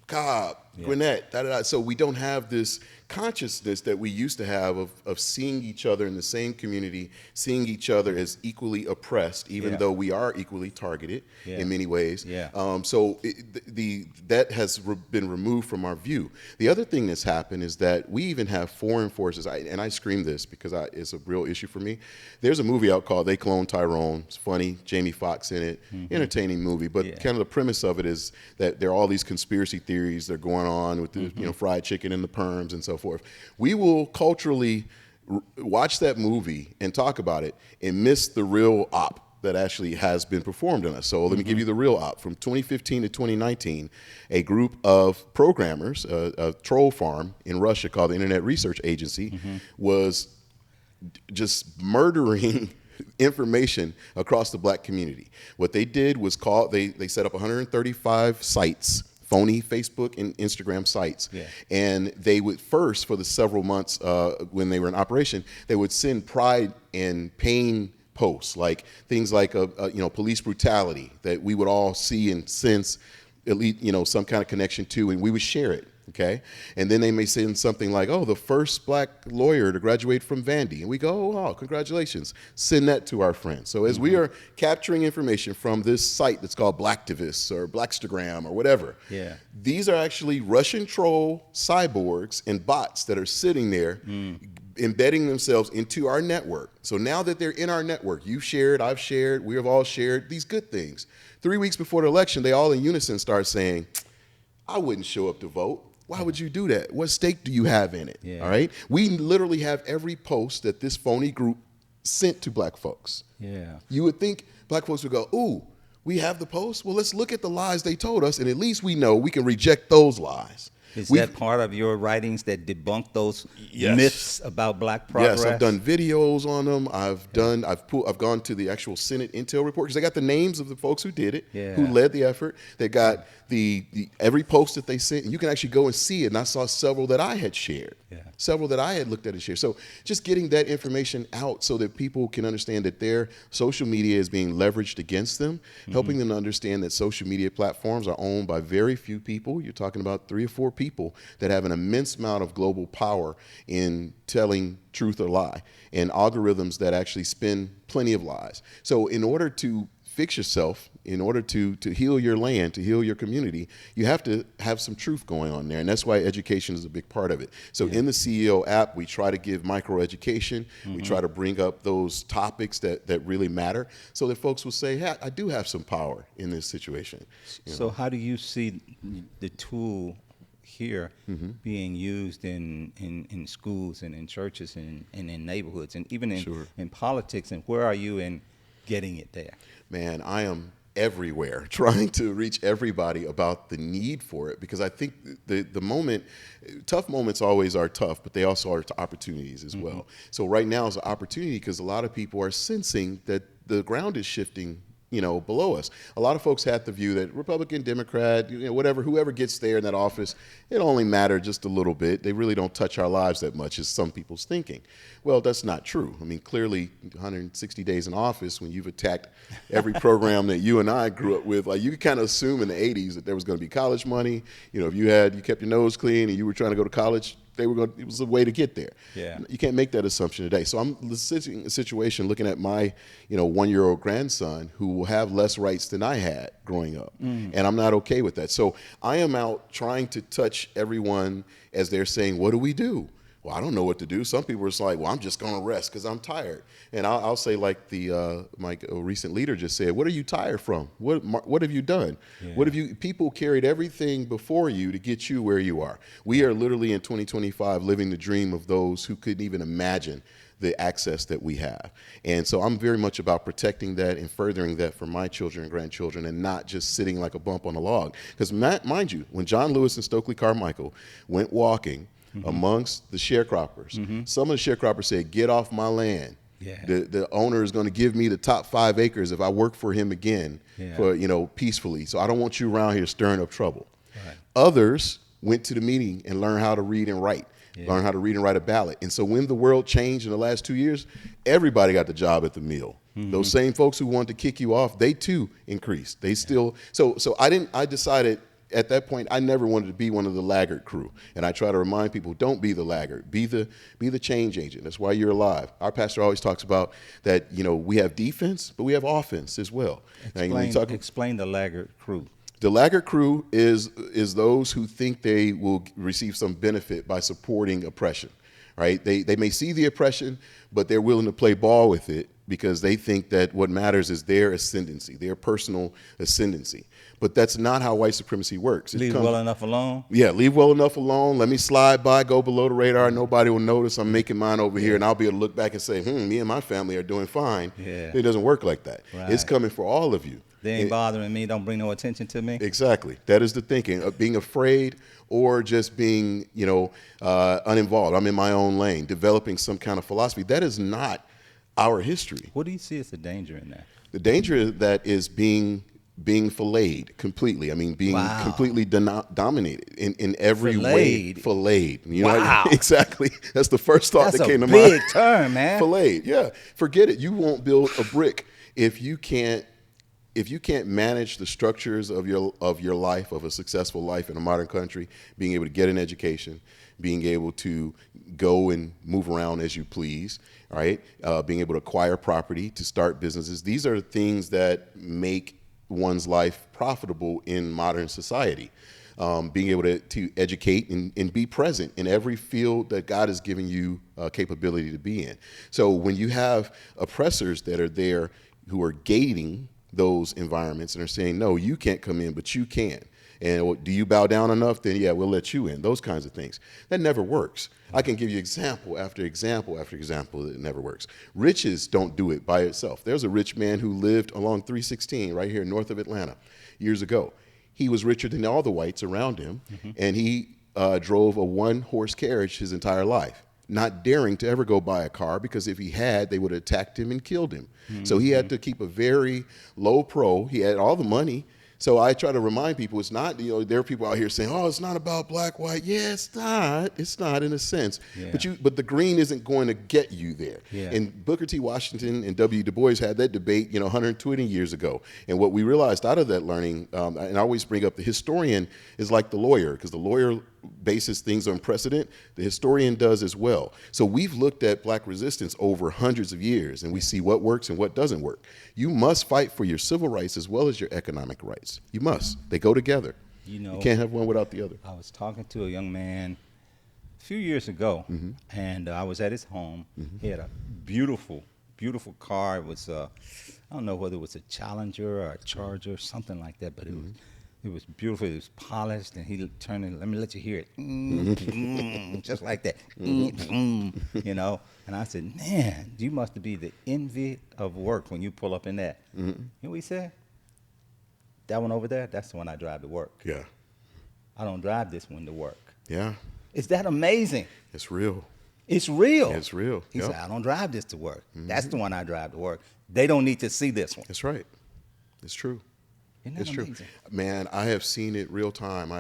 Cobb, Gwinnett, da-da-da. So we don't have this consciousness that we used to have of seeing each other in the same community, seeing each other as equally oppressed, even though we are equally targeted in many ways. So that has been removed from our view. The other thing that's happened is that we even have foreign forces, and I scream this because it's a real issue for me. There's a movie out called They Cloned Tyrone. It's funny, Jamie Foxx in it, entertaining movie, but kind of the premise of it is that there are all these conspiracy theories that are going on with the fried chicken and the perms and so forth. We will culturally watch that movie and talk about it and miss the real op that actually has been performed on us. So let me give you the real op. From 2015 to 2019, a group of programmers, a troll farm in Russia called the Internet Research Agency, was just murdering information across the black community. What they did was they set up 135 sites, phony Facebook and Instagram sites. And they would first, for the several months when they were in operation, they would send pride and pain posts, like things like police brutality that we would all see and sense at least, some kind of connection to, and we would share it. Okay, and then they may send something like, "Oh, the first black lawyer to graduate from Vandy," and we go, "Oh, congratulations!" Send that to our friends. So as we are capturing information from this site that's called Blacktivists or Blackstagram or whatever, these are actually Russian troll cyborgs and bots that are sitting there, embedding themselves into our network. So now that they're in our network, you've shared, I've shared, we have all shared these good things. 3 weeks before the election, they all in unison start saying, "I wouldn't show up to vote. Why would you do that? What stake do you have in it?" All right. We literally have every post that this phony group sent to black folks. You would think black folks would go, "Ooh, we have the post? Well, let's look at the lies they told us, and at least we know we can reject those lies." Is that part of your writings that debunk those myths about black progress? Yes, I've done videos on them. I've gone to the actual Senate Intel report because they got the names of the folks who did it, who led the effort. They got the every post that they sent, and you can actually go and see it. And I saw several that I had shared, several that I had looked at and shared. So just getting that information out so that people can understand that their social media is being leveraged against them, helping them to understand that social media platforms are owned by very few people. You're talking about 3 or 4 people that have an immense amount of global power in telling truth or lie, and algorithms that actually spin plenty of lies. So in order to fix yourself, in order to heal your land, to heal your community, you have to have some truth going on there. And that's why education is a big part of it. So in the CEO app, we try to give micro education. We try to bring up those topics that really matter so that folks will say, "Hey, I do have some power in this situation." So how do you see the tool here being used in schools and in churches and in neighborhoods and even in politics? And where are you in getting it there? Man, I am everywhere trying to reach everybody about the need for it, because I think tough moments always are tough, but they also are opportunities as well. So right now is an opportunity because a lot of people are sensing that the ground is shifting, below us. A lot of folks had the view that Republican, Democrat, whatever, whoever gets there in that office, it only matter just a little bit. They really don't touch our lives that much, is some people's thinking. Well, that's not true. I mean, clearly 160 days in office, when you've attacked every program that you and I grew up with, like, you could kind of assume in the 80s that there was going to be college money. If you kept your nose clean and you were trying to go to college, it was a way to get there. Yeah. You can't make that assumption today. So I'm sitting in a situation looking at my, 1-year-old grandson who will have less rights than I had growing up. And I'm not okay with that. So I am out trying to touch everyone as they're saying, what do we do? Well, I don't know what to do. Some people are just like, well, I'm just going to rest because I'm tired. And I'll say, like my recent leader just said, what are you tired from? What have you done? Yeah. People carried everything before you to get you where you are. We are literally in 2025 living the dream of those who couldn't even imagine the access that we have. And so I'm very much about protecting that and furthering that for my children and grandchildren, and not just sitting like a bump on a log. Because mind you, when John Lewis and Stokely Carmichael went walking amongst the sharecroppers, some of the sharecroppers said, get off my land. Yeah. The owner is going to give me the top 5 acres if I work for him again, for peacefully. So I don't want you around here stirring up trouble. Right. Others went to the meeting and learned how to read and write. Learn how to read and write a ballot. And so when the world changed in the last 2 years, everybody got the job at the mill. Those same folks who wanted to kick you off, they too increased. They still, so I decided at that point, I never wanted to be one of the laggard crew. And I try to remind people, don't be the laggard, be the change agent. That's why you're alive. Our pastor always talks about that, we have defense, but we have offense as well. Explain the laggard crew. The laggard crew is those who think they will receive some benefit by supporting oppression, right? They may see the oppression, but they're willing to play ball with it because they think that what matters is their ascendancy, their personal ascendancy. But that's not how white supremacy works. Leave well enough alone? Yeah, leave well enough alone. Let me slide by, go below the radar. Nobody will notice I'm making mine over here, and I'll be able to look back and say, me and my family are doing fine. Yeah. It doesn't work like that. Right. It's coming for all of you. They ain't bothering me. Don't bring no attention to me. Exactly. That is the thinking of being afraid or just being, uninvolved. I'm in my own lane, developing some kind of philosophy. That is not our history. What do you see as the danger in that? The danger that is being filleted completely. I mean, being completely dominated in every way. Filleted. Wow. Exactly. That's the first thought that came to mind. That's a big term, man. Filleted. Yeah. Forget it. You won't build a brick if you can't manage the structures of your life, of a successful life in a modern country, being able to get an education, being able to go and move around as you please, right? Being able to acquire property, to start businesses. These are things that make one's life profitable in modern society. Being able to educate and be present in every field that God has given you capability to be in. So when you have oppressors that are there who are gating those environments and are saying, no, you can't come in, but you can. And do you bow down enough? Then, yeah, we'll let you in. Those kinds of things. That never works. I can give you example after example after example that it never works. Riches don't do it by itself. There's a rich man who lived along 316 right here north of Atlanta years ago. He was richer than all the whites around him, and he drove a one-horse carriage his entire life, not daring to ever go buy a car, because if he had, they would have attacked him and killed him. So he had to keep a very low pro. He had all the money. So I try to remind people, it's not, there are people out here saying, oh, it's not about black, white. Yeah, it's not. It's not in a sense. Yeah. But the green isn't going to get you there. Yeah. And Booker T. Washington and W. Du Bois had that debate, 120 years ago. And what we realized out of that learning, and I always bring up the historian is like the lawyer, because the lawyer bases things on precedent. The historian does as well. So we've looked at black resistance over hundreds of years, and we see what works and what doesn't work. You must fight for your civil rights as well as your economic rights. You must. They go together. You can't have one without the other. I was talking to a young man a few years ago, and I was at his home. He had a beautiful, beautiful car. It was, I don't know whether it was a Challenger or a Charger, something like that, but it was It was beautiful. It was polished, and he turned it. Let me let you hear it, just like that, you know. And I said, "Man, you must be the envy of work when you pull up in that." You know what he said? That one over there, that's the one I drive to work. Yeah. I don't drive this one to work. Yeah. Is that amazing? It's real. It's real. It's real. He Yep. said, "I don't drive this to work. That's the one I drive to work. They don't need to see this one." That's right. It's true. Isn't that It's amazing? true. Man, I have seen it real time.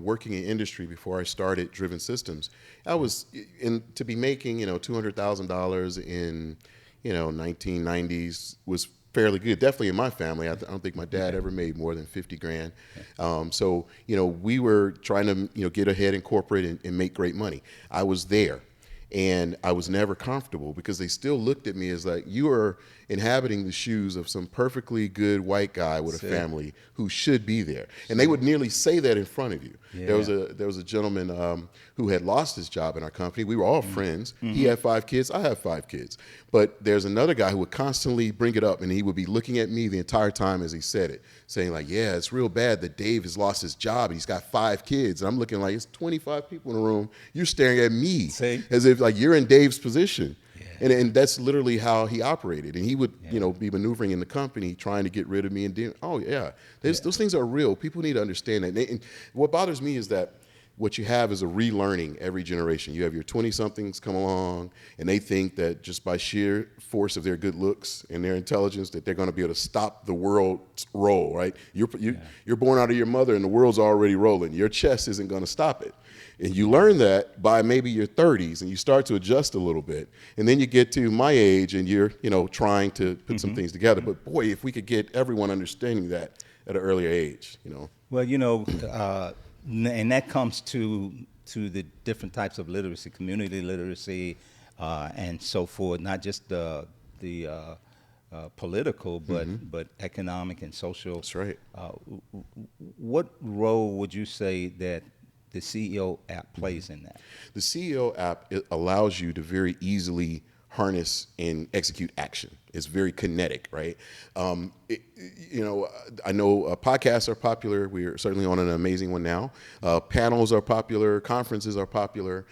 Working in industry before I started Driven Systems, I was to be making, $200,000 in, 1990s was fairly good. Definitely in my family. I don't think my dad ever made more than 50 grand. So, we were trying to, get ahead in corporate and make great money. I was there. And I was never comfortable because they still looked at me as like, you are inhabiting the shoes of some perfectly good white guy with a family who should be there. And they would nearly say that in front of you. Yeah. There was a gentleman who had lost his job in our company. We were all friends. He had 5 kids. I have 5 kids. But there's another guy who would constantly bring it up, and he would be looking at me the entire time as he said it, saying like, yeah, it's real bad that Dave has lost his job and he's got 5 kids. And I'm looking like, it's 25 people in the room. You're staring at me as if like you're in Dave's position. And that's literally how he operated. And he would, be maneuvering in the company, trying to get rid of me. And those things are real. People need to understand that. And what bothers me is that what you have is a relearning every generation. You have your 20-somethings come along, and they think that just by sheer force of their good looks and their intelligence that they're going to be able to stop the world's roll, right? You're born out of your mother, and the world's already rolling. Your chest isn't going to stop it. And you learn that by maybe your 30s, and you start to adjust a little bit. And then you get to my age, and you're, trying to put some things together. But boy, if we could get everyone understanding that at an earlier age, Well, and that comes to the different types of literacy, community literacy, and so forth. Not just the political, but economic and social. That's right. What role would you say that the CEO app plays in that? The CEO app, it allows you to very easily harness and execute action. It's very kinetic, right? I know podcasts are popular. We're certainly on an amazing one now. Panels are popular. Conferences are popular.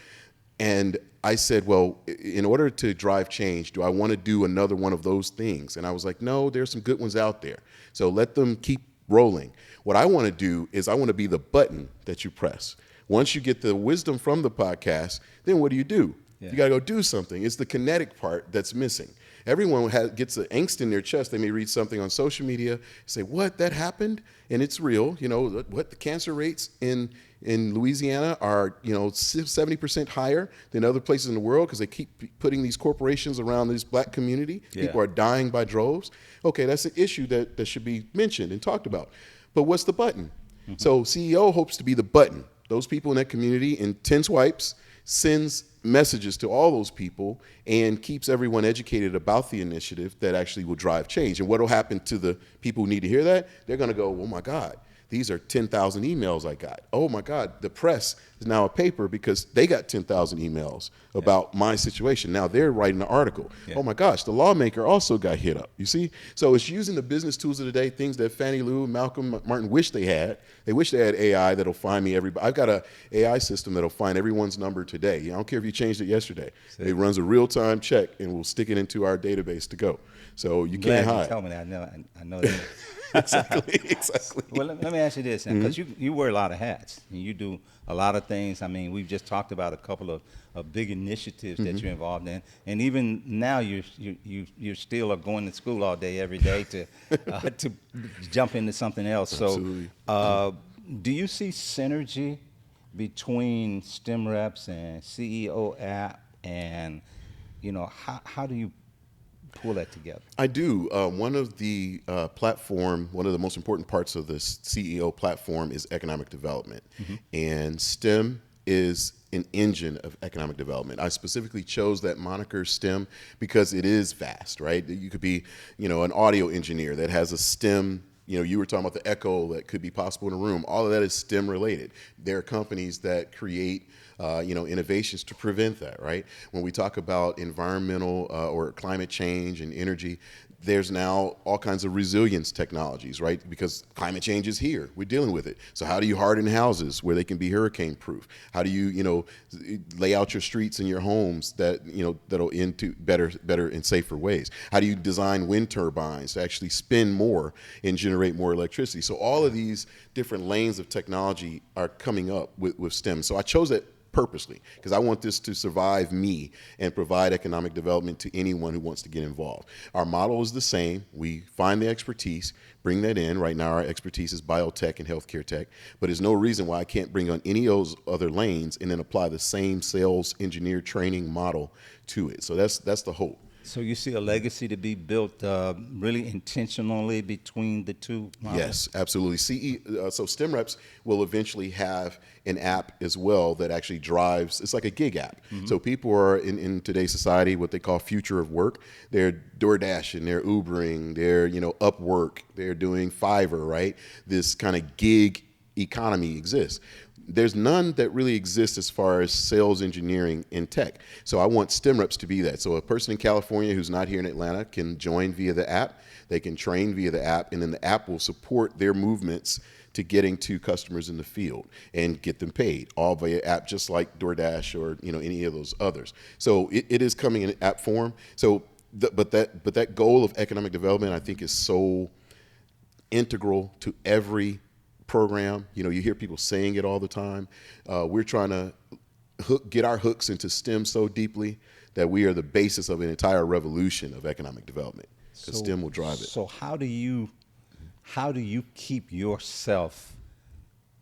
And I said, well, in order to drive change, do I want to do another one of those things? And I was like, no, there's some good ones out there. So let them keep rolling. What I want to do is I want to be the button that you press. Once you get the wisdom from the podcast, then what do? You got to go do something. It's the kinetic part that's missing. Everyone gets the angst in their chest. They may read something on social media, say, what, that happened? And it's real. What, the cancer rates in Louisiana are, 70% higher than other places in the world because they keep putting these corporations around this black community. Yeah. People are dying by droves. Okay, that's an issue that should be mentioned and talked about. But what's the button? So CEO hopes to be the button. Those people in that community in 10 swipes sends messages to all those people and keeps everyone educated about the initiative that actually will drive change. And what will happen to the people who need to hear that? They're going to go, oh my God, these are 10,000 emails I got. Oh my God, the press is now a paper because they got 10,000 emails about my situation. Now they're writing an article. Yeah. Oh my gosh, the lawmaker also got hit up, you see? So it's using the business tools of the day, things that Fannie Lou, Malcolm, Martin wish they had. They wish they had AI that'll find me everybody. I've got an AI system that'll find everyone's number today. I don't care if you changed it yesterday. See? It runs a real-time check and we'll stick it into our database to go. So you can't hide. You tell me that. I know that. Exactly. Well, let me ask you this, because you wear a lot of hats and you do a lot of things. I mean, we've just talked about a couple of big initiatives that you're involved in, and even now you still are going to school all day, every day to jump into something else. Absolutely. So, do you see synergy between STEM reps and CEO app, and how do you pull that together? I do. One of the one of the most important parts of this CEO platform is economic development. And STEM is an engine of economic development. I specifically chose that moniker STEM because it is vast, right? You could be, an audio engineer that has a STEM. You were talking about the echo that could be possible in a room. All of that is STEM related. There are companies that create innovations to prevent that, right? When we talk about environmental or climate change and energy, there's now all kinds of resilience technologies, right? Because climate change is here. We're dealing with it. So how do you harden houses where they can be hurricane proof? How do you, lay out your streets and your homes that, that'll into better and safer ways? How do you design wind turbines to actually spin more and generate more electricity? So all of these different lanes of technology are coming up with STEM. So I chose that purposely because I want this to survive me and provide economic development to anyone who wants to get involved. Our model is the same. We find the expertise, bring that in. Right now our expertise is biotech and healthcare tech, but there's no reason why I can't bring on any of those other lanes and then apply the same sales engineer training model to it. So that's the hope. So you see a legacy to be built really intentionally between the two models? Yes, absolutely. So STEM reps will eventually have an app as well that actually drives. It's like a gig app. Mm-hmm. So people are in today's society what they call future of work. They're DoorDashing, they're Ubering, they're Upwork, they're doing Fiverr, right? This kind of gig economy exists. There's none that really exists as far as sales engineering in tech. So I want STEM reps to be that. So a person in California who's not here in Atlanta can join via the app. They can train via the app, and then the app will support their movements to getting to customers in the field and get them paid, all via app, just like DoorDash or any of those others. So it is coming in app form. So, but that goal of economic development, I think, is so integral to every program. You hear people saying it all the time. We're trying to get our hooks into STEM so deeply that we are the basis of an entire revolution of economic development. Because STEM will drive it. So how do you keep yourself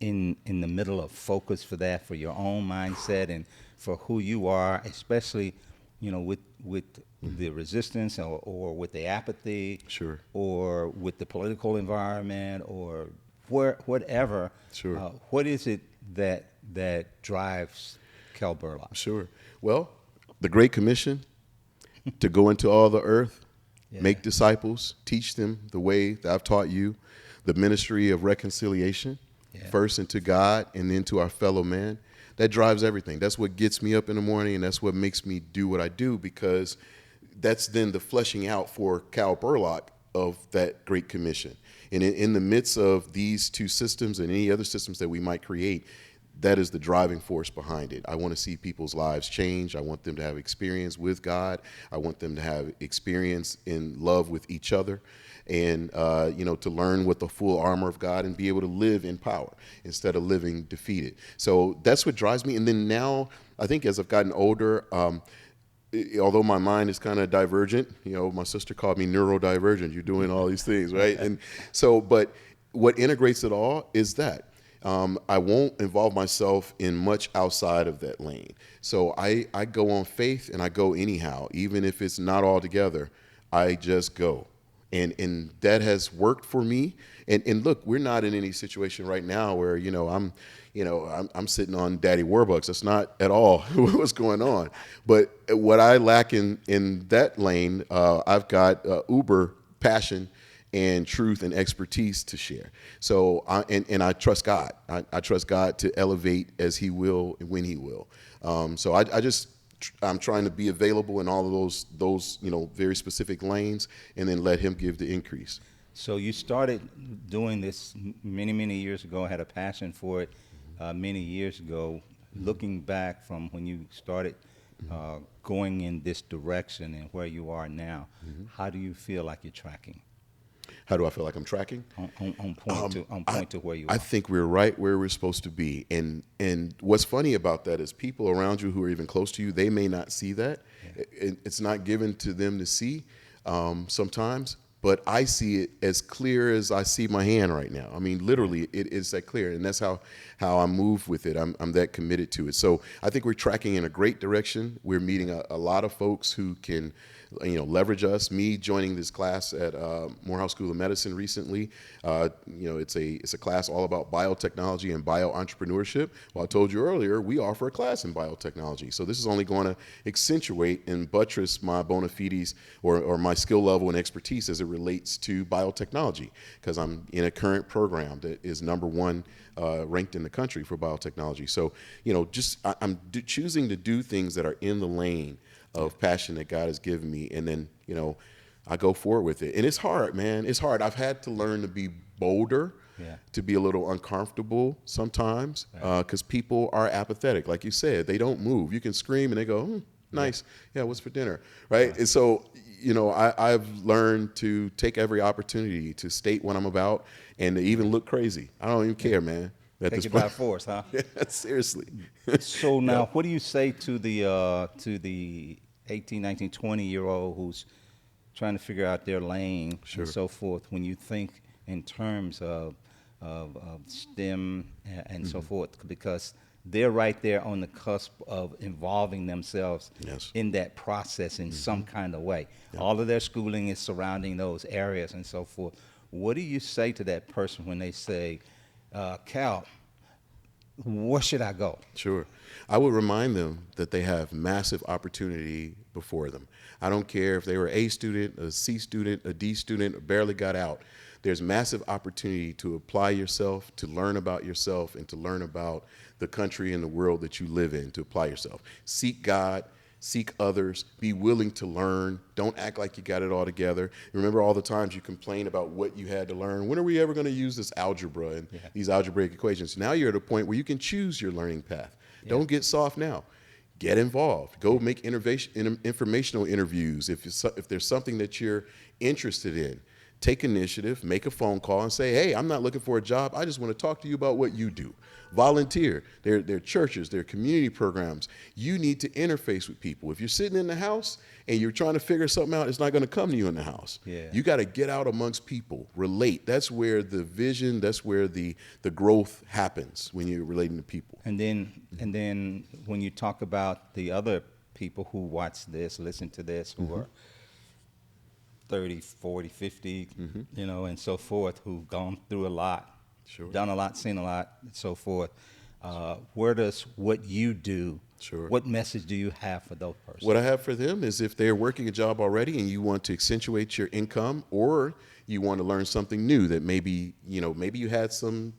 in the middle of focus for that, for your own mindset and for who you are, especially with the resistance or with the apathy, sure, or with the political environment or whatever. Sure. What is it that drives Cal Burlock? Sure. Well, the Great Commission to go into all the earth, make disciples, teach them the way that I've taught you, the ministry of reconciliation, first into God and then to our fellow man. That drives everything. That's what gets me up in the morning, and that's what makes me do what I do, because that's then the fleshing out for Cal Burlock of that Great Commission. And in the midst of these two systems and any other systems that we might create, that is the driving force behind it. I want to see people's lives change. I want them to have experience with God. I want them to have experience in love with each other, and to learn what the full armor of God and be able to live in power instead of living defeated. So that's what drives me. And then now, I think as I've gotten older, although my mind is kind of divergent, my sister called me neurodivergent. You're doing all these things, right? And so, but what integrates it all is that I won't involve myself in much outside of that lane. So I go on faith, and I go anyhow, even if it's not all together. I just go, and that has worked for me. And look, we're not in any situation right now where I'm sitting on Daddy Warbucks. That's not at all what's going on. But what I lack in that lane, I've got uber passion and truth and expertise to share. So I trust God. I trust God to elevate as He will and when He will. So I'm trying to be available in all of those very specific lanes, and then let Him give the increase. So you started doing this many years ago, had a passion for it many years ago. Looking back from when you started going in this direction and where you are now, how do you feel like you're tracking? How do I feel like I'm tracking? On point to where you are. I think we're right where we're supposed to be. And what's funny about that is people around you who are even close to you, they may not see that. Yeah. It's not given to them to see sometimes. But I see it as clear as I see my hand right now. I mean, literally, it is that clear, and that's how I move with it. I'm that committed to it. So I think we're tracking in a great direction. We're meeting a lot of folks who can, leverage us. Me joining this class at Morehouse School of Medicine recently. It's a class all about biotechnology and bioentrepreneurship. Well, I told you earlier, we offer a class in biotechnology. So this is only going to accentuate and buttress my bona fides or my skill level and expertise as it relates to biotechnology, because I'm in a current program that is #1 ranked in the country for biotechnology. So, I'm choosing to do things that are in the lane of passion that God has given me, and then, I go forward with it. And it's hard, man. It's hard. I've had to learn to be bolder, Yeah. to be a little uncomfortable sometimes, because people are apathetic. Like you said, they don't move. You can scream and they go, nice. Yeah, what's for dinner? Right? And so, I've learned to take every opportunity to state what I'm about and to even look crazy. I don't even care, man. At Take this it point. by force, huh? Yeah, seriously. So now, what do you say to the 18, 19, 20-year-old who's trying to figure out their lane Sure. and so forth when you think in terms of STEM and so forth? Because they're right there on the cusp of involving themselves Yes. in that process in some kind of way. All of their schooling is surrounding those areas and so forth. What do you say to that person when they say, Cal, where should I go? Sure. I would remind them that they have massive opportunity before them. I don't care if they were A student, a C student, a D student, or barely got out. There's massive opportunity to apply yourself, to learn about yourself, and to learn about the country and the world that you live in, to apply yourself. Seek God, seek others, be willing to learn. Don't act like you got it all together. Remember all the times you complained about what you had to learn. When are we ever going to use this algebra and these algebraic equations? Now you're at a point where you can choose your learning path. Don't get soft now. Get involved. Go make informational interviews. If there's something that you're interested in, take initiative, make a phone call and say, hey, I'm not looking for a job. I just want to talk to you about what you do. Volunteer. There are churches, there are community programs. You need to interface with people. If you're sitting in the house and you're trying to figure something out, it's not going to come to you in the house. Yeah. You got to get out amongst people, relate. That's where the vision, that's where the growth happens, when you're relating to people. And then when you talk about the other people who watch this, listen to this, who are 30, 40, 50, and so forth, who've gone through a lot, Sure. done a lot, seen a lot, and so forth. Where does what you do, Sure. what message do you have for those persons? What I have for them is, if they're working a job already and you want to accentuate your income, or you want to learn something new that maybe you had some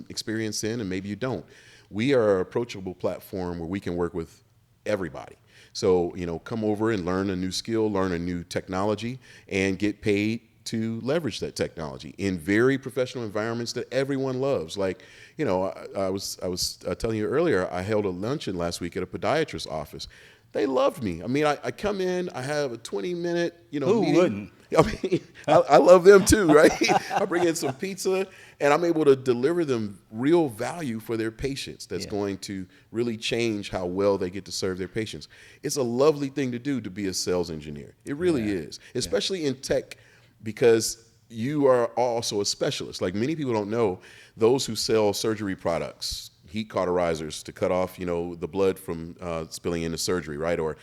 experience in and maybe you don't. We are an approachable platform where we can work with everybody. So, come over and learn a new skill, learn a new technology, and get paid to leverage that technology in very professional environments that everyone loves. Like, I was telling you earlier, I held a luncheon last week at a podiatrist's office. They loved me. I mean, I come in, I have a 20-minute, Who meeting. wouldn't? I mean, I love them too, right? I bring in some pizza, and I'm able to deliver them real value for their patients that's going to really change how well they get to serve their patients. It's a lovely thing to do, to be a sales engineer. It really is, especially in tech, because you are also a specialist. Like, many people don't know, those who sell surgery products, heat cauterizers to cut off, the blood from spilling into surgery, right? Or,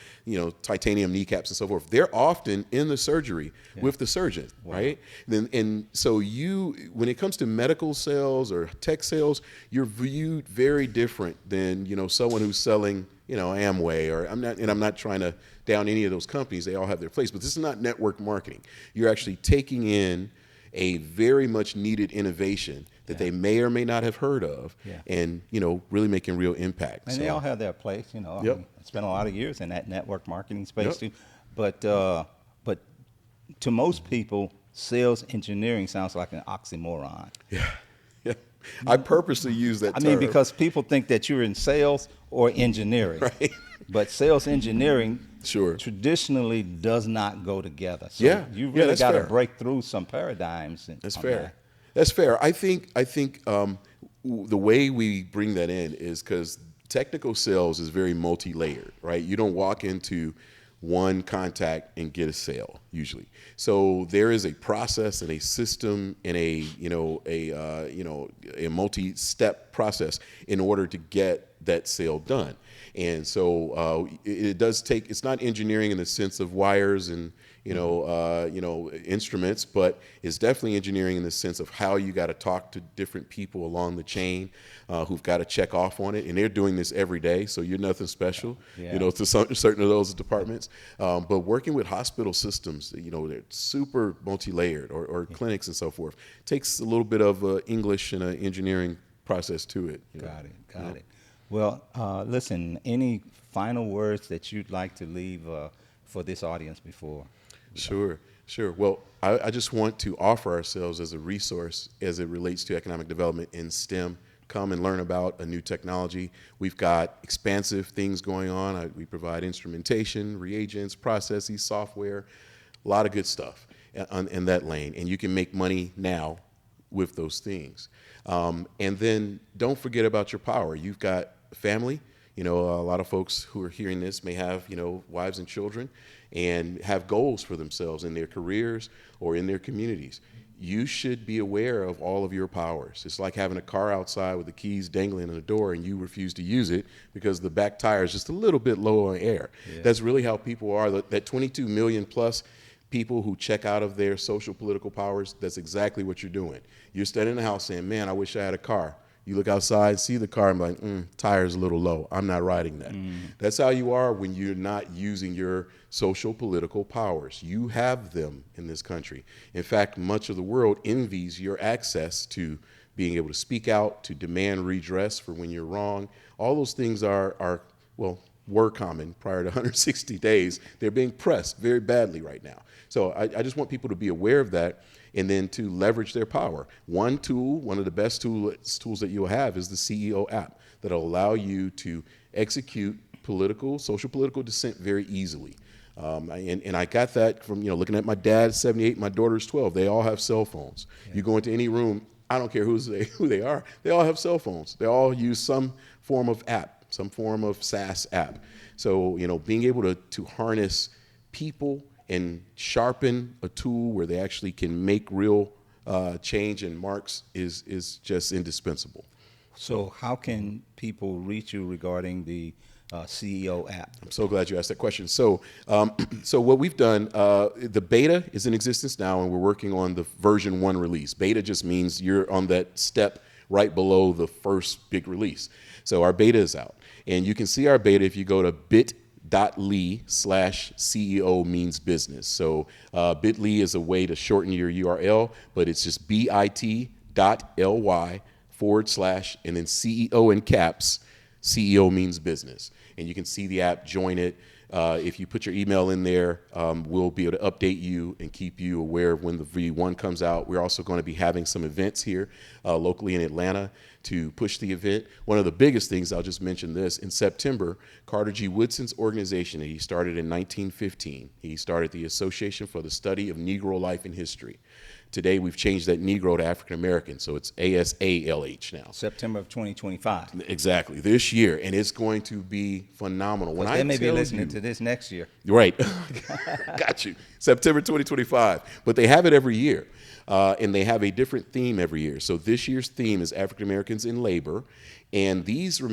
titanium kneecaps and so forth. They're often in the surgery with the surgeon, right? And so when it comes to medical sales or tech sales, you're viewed very different than, someone who's selling, Amway, or I'm not trying to down any of those companies. They all have their place, but this is not network marketing. You're actually taking in a very much needed innovation that they may or may not have heard of, and really making real impact. And they all have their place, I mean, I spent a lot of years in that network marketing space too. But to most people, sales engineering sounds like an oxymoron. Yeah. I purposely use that term. I mean, because people think that you're in sales or engineering. Right. But sales engineering Sure. traditionally does not go together. So you really that's got to fair. break through some paradigms. That's on fair. that. That's fair. I think the way we bring that in is because technical sales is very multi-layered, right? You don't walk into one contact and get a sale usually. So there is a process and a system and a multi-step process in order to get that sale done. And so it does take, it's not engineering in the sense of wires and instruments, but it's definitely engineering in the sense of how you got to talk to different people along the chain who've got to check off on it, and they're doing this every day, so you're nothing special, to certain of those departments. But working with hospital systems, they're super multi-layered, or clinics and so forth, takes a little bit of English and an engineering process to it. Got it. Well, listen, any final words that you'd like to leave for this audience before Sure, sure. Well, I just want to offer ourselves as a resource as it relates to economic development in STEM. Come and learn about a new technology. We've got expansive things going on. We provide instrumentation, reagents, processes, software, a lot of good stuff in that lane. And you can make money now with those things. And then don't forget about your power. You've got family. You know, a lot of folks who are hearing this may have, you know, wives and children and have goals for themselves in their careers or in their communities. You should be aware of all of your powers. It's like having a car outside with the keys dangling in the door and you refuse to use it because the back tire is just a little bit low on air. Yeah. That's really how people are. That 22 million plus people who check out of their social political powers, that's exactly what you're doing. You're standing in the house saying, man, I wish I had a car. You look outside, see the car, and like, tire's a little low. I'm not riding that. That's how you are when you're not using your social political powers. You have them in this country. In fact, much of the world envies your access to being able to speak out, to demand redress for when you're wrong. All those things were common prior to 160 days. They're being pressed very badly right now. So I just want people to be aware of that and then to leverage their power. One tool, one of the best tools that you'll have is the CEO app that'll allow you to execute social political dissent very easily. And I got that from, looking at my dad, 78, my daughter's 12. They all have cell phones. Yeah. You go into any room, I don't care who they are, they all have cell phones. They all use some form of app, some form of SaaS app. So, being able to harness people and sharpen a tool where they actually can make real change and marks is just indispensable. So how can people reach you regarding the CEO app? I'm so glad you asked that question. So what we've done, the beta is in existence now, and we're working on the version 1 release. Beta just means you're on that step right below the first big release. So our beta is out. And you can see our beta if you go to bit.ly/CEO means business. So bit.ly is a way to shorten your URL, but it's just bit.ly/ and then CEO in caps, CEO means business. And you can see the app, join it. If you put your email in there, we'll be able to update you and keep you aware of when the V1 comes out. We're also going to be having some events here locally in Atlanta to push the event. One of the biggest things, I'll just mention this, in September, Carter G. Woodson's organization that he started in 1915, he started the Association for the Study of Negro Life and History. Today, we've changed that Negro to African American, so it's ASALH now. September of 2025. Exactly, this year, and it's going to be phenomenal. When they may be listening to this next year. Right, got you. September 2025, but they have it every year, and they have a different theme every year. So this year's theme is African Americans in labor, and these are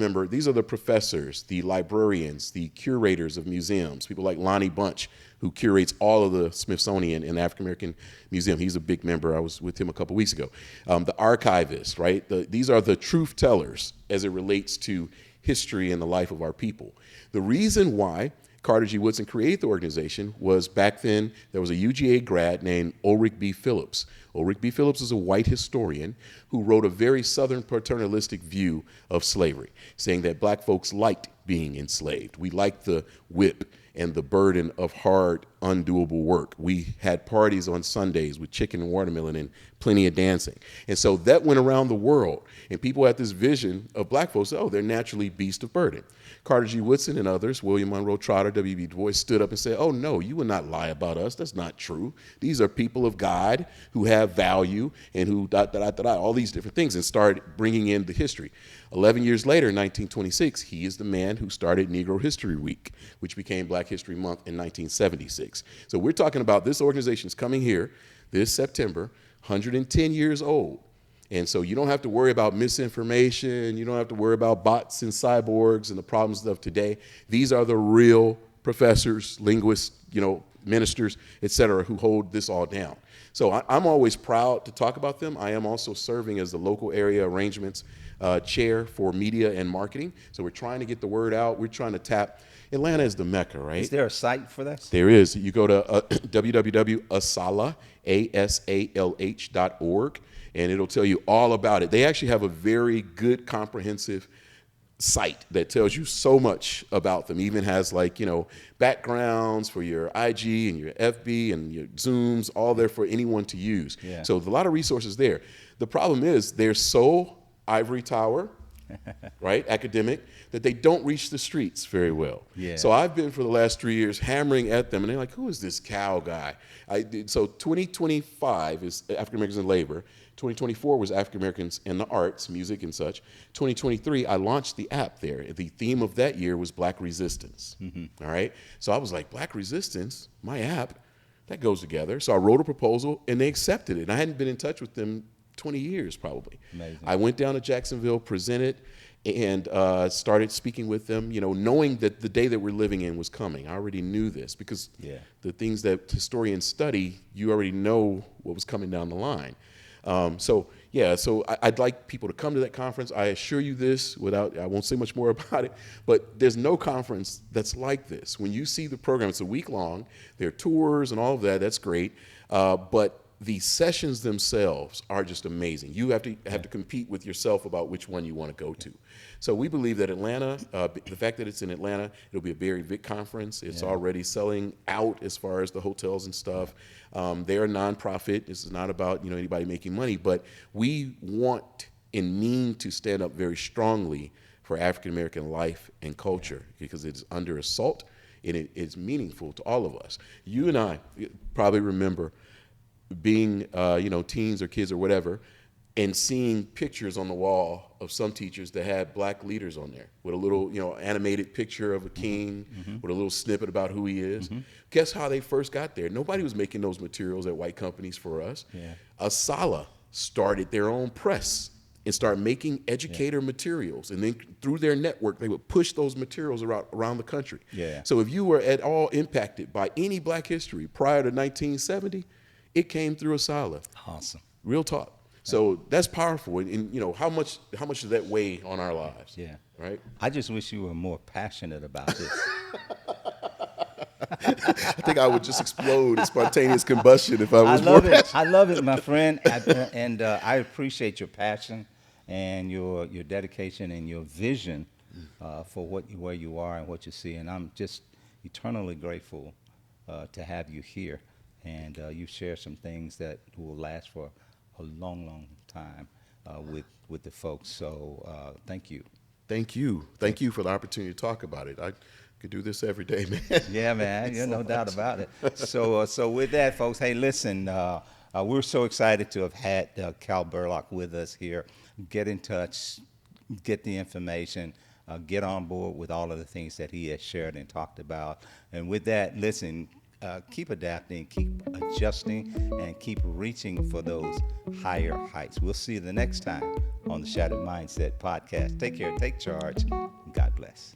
the professors, the librarians, the curators of museums, people like Lonnie Bunch, who curates all of the Smithsonian and African American Museum. He's a big member. I was with him a couple weeks ago. The archivists, right? These are the truth tellers as it relates to history and the life of our people. The reason why Carter G. Woodson created the organization was back then there was a UGA grad named Ulrich B. Phillips. Ulrich B. Phillips is a white historian who wrote a very Southern paternalistic view of slavery, saying that black folks liked being enslaved. We liked the whip and the burden of hard, undoable work. We had parties on Sundays with chicken and watermelon and plenty of dancing. And so that went around the world. And people had this vision of black folks, they're naturally beasts of burden. Carter G. Woodson and others, William Monroe Trotter, W.B. Du Bois, stood up and said, oh, no, you would not lie about us. That's not true. These are people of God who have value and who all these different things, and started bringing in the history. 11 years later, in 1926, he is the man who started Negro History Week, which became Black History Month in 1976. So we're talking about this organization's coming here this September, 110 years old. And so you don't have to worry about misinformation. You don't have to worry about bots and cyborgs and the problems of today. These are the real professors, linguists, ministers, et cetera, who hold this all down. So I'm always proud to talk about them. I am also serving as the local area arrangements chair for media and marketing. So we're trying to get the word out. We're trying to tap. Atlanta is the Mecca, right? Is there a site for this? There is. You go to www.asalh.org, and it'll tell you all about it. They actually have a very good, comprehensive site that tells you so much about them. Even has like, backgrounds for your IG and your FB and your Zooms, all there for anyone to use. Yeah. So there's a lot of resources there. The problem is they're so ivory tower, right, academic, that they don't reach the streets very well. Yeah. So I've been for the last 3 years hammering at them, and they're like, who is this Cal guy? So 2025 is African Americans in labor. 2024 was African Americans in the arts, music and such. 2023, I launched the app there. The theme of that year was Black Resistance. All right. So I was like, Black Resistance, my app, that goes together. So I wrote a proposal and they accepted it. And I hadn't been in touch with them 20 years probably. Amazing. I went down to Jacksonville, presented, and started speaking with them, knowing that the day that we're living in was coming. I already knew this because the things that historians study, you already know what was coming down the line. So I'd like people to come to that conference. I assure you this, I won't say much more about it, but there's no conference that's like this. When you see the program, it's a week long. There are tours and all of that. That's great. But the sessions themselves are just amazing. You have to compete with yourself about which one you want to go to. So we believe that Atlanta, the fact that it's in Atlanta, it'll be a very big conference. It's already selling out as far as the hotels and stuff. They're a nonprofit. This is not about anybody making money, but we want and mean to stand up very strongly for African American life and culture because it's under assault and it is meaningful to all of us. You and I probably remember being teens or kids or whatever, and seeing pictures on the wall of some teachers that had Black leaders on there with a little animated picture of a king with a little snippet about who he is. Guess how they first got there? Nobody was making those materials at white companies for us. Asala started their own press and started making educator materials, and then through their network they would push those materials around the country. So if you were at all impacted by any Black history prior to 1970, it came through Asala. Awesome. Real talk. So that's powerful. And how much does that weigh on our lives? Right? I just wish you were more passionate about this. I think I would just explode in spontaneous combustion if I was more passionate. I love it, my friend. And I appreciate your passion and your dedication and your vision for where you are and what you see. And I'm just eternally grateful to have you here. And you share some things that will last for a long, long time with the folks. So thank you. Thank you. Thank you for the opportunity to talk about it. I could do this every day, man. Yeah, man. There's no doubt about it. So with that, folks, hey, listen, we're so excited to have had Cal Burlock with us here. Get in touch, get the information, get on board with all of the things that he has shared and talked about. And with that, listen, keep adapting, keep adjusting, and keep reaching for those higher heights. We'll see you the next time on the Shattered Mindset Podcast. Take care, take charge, and God bless.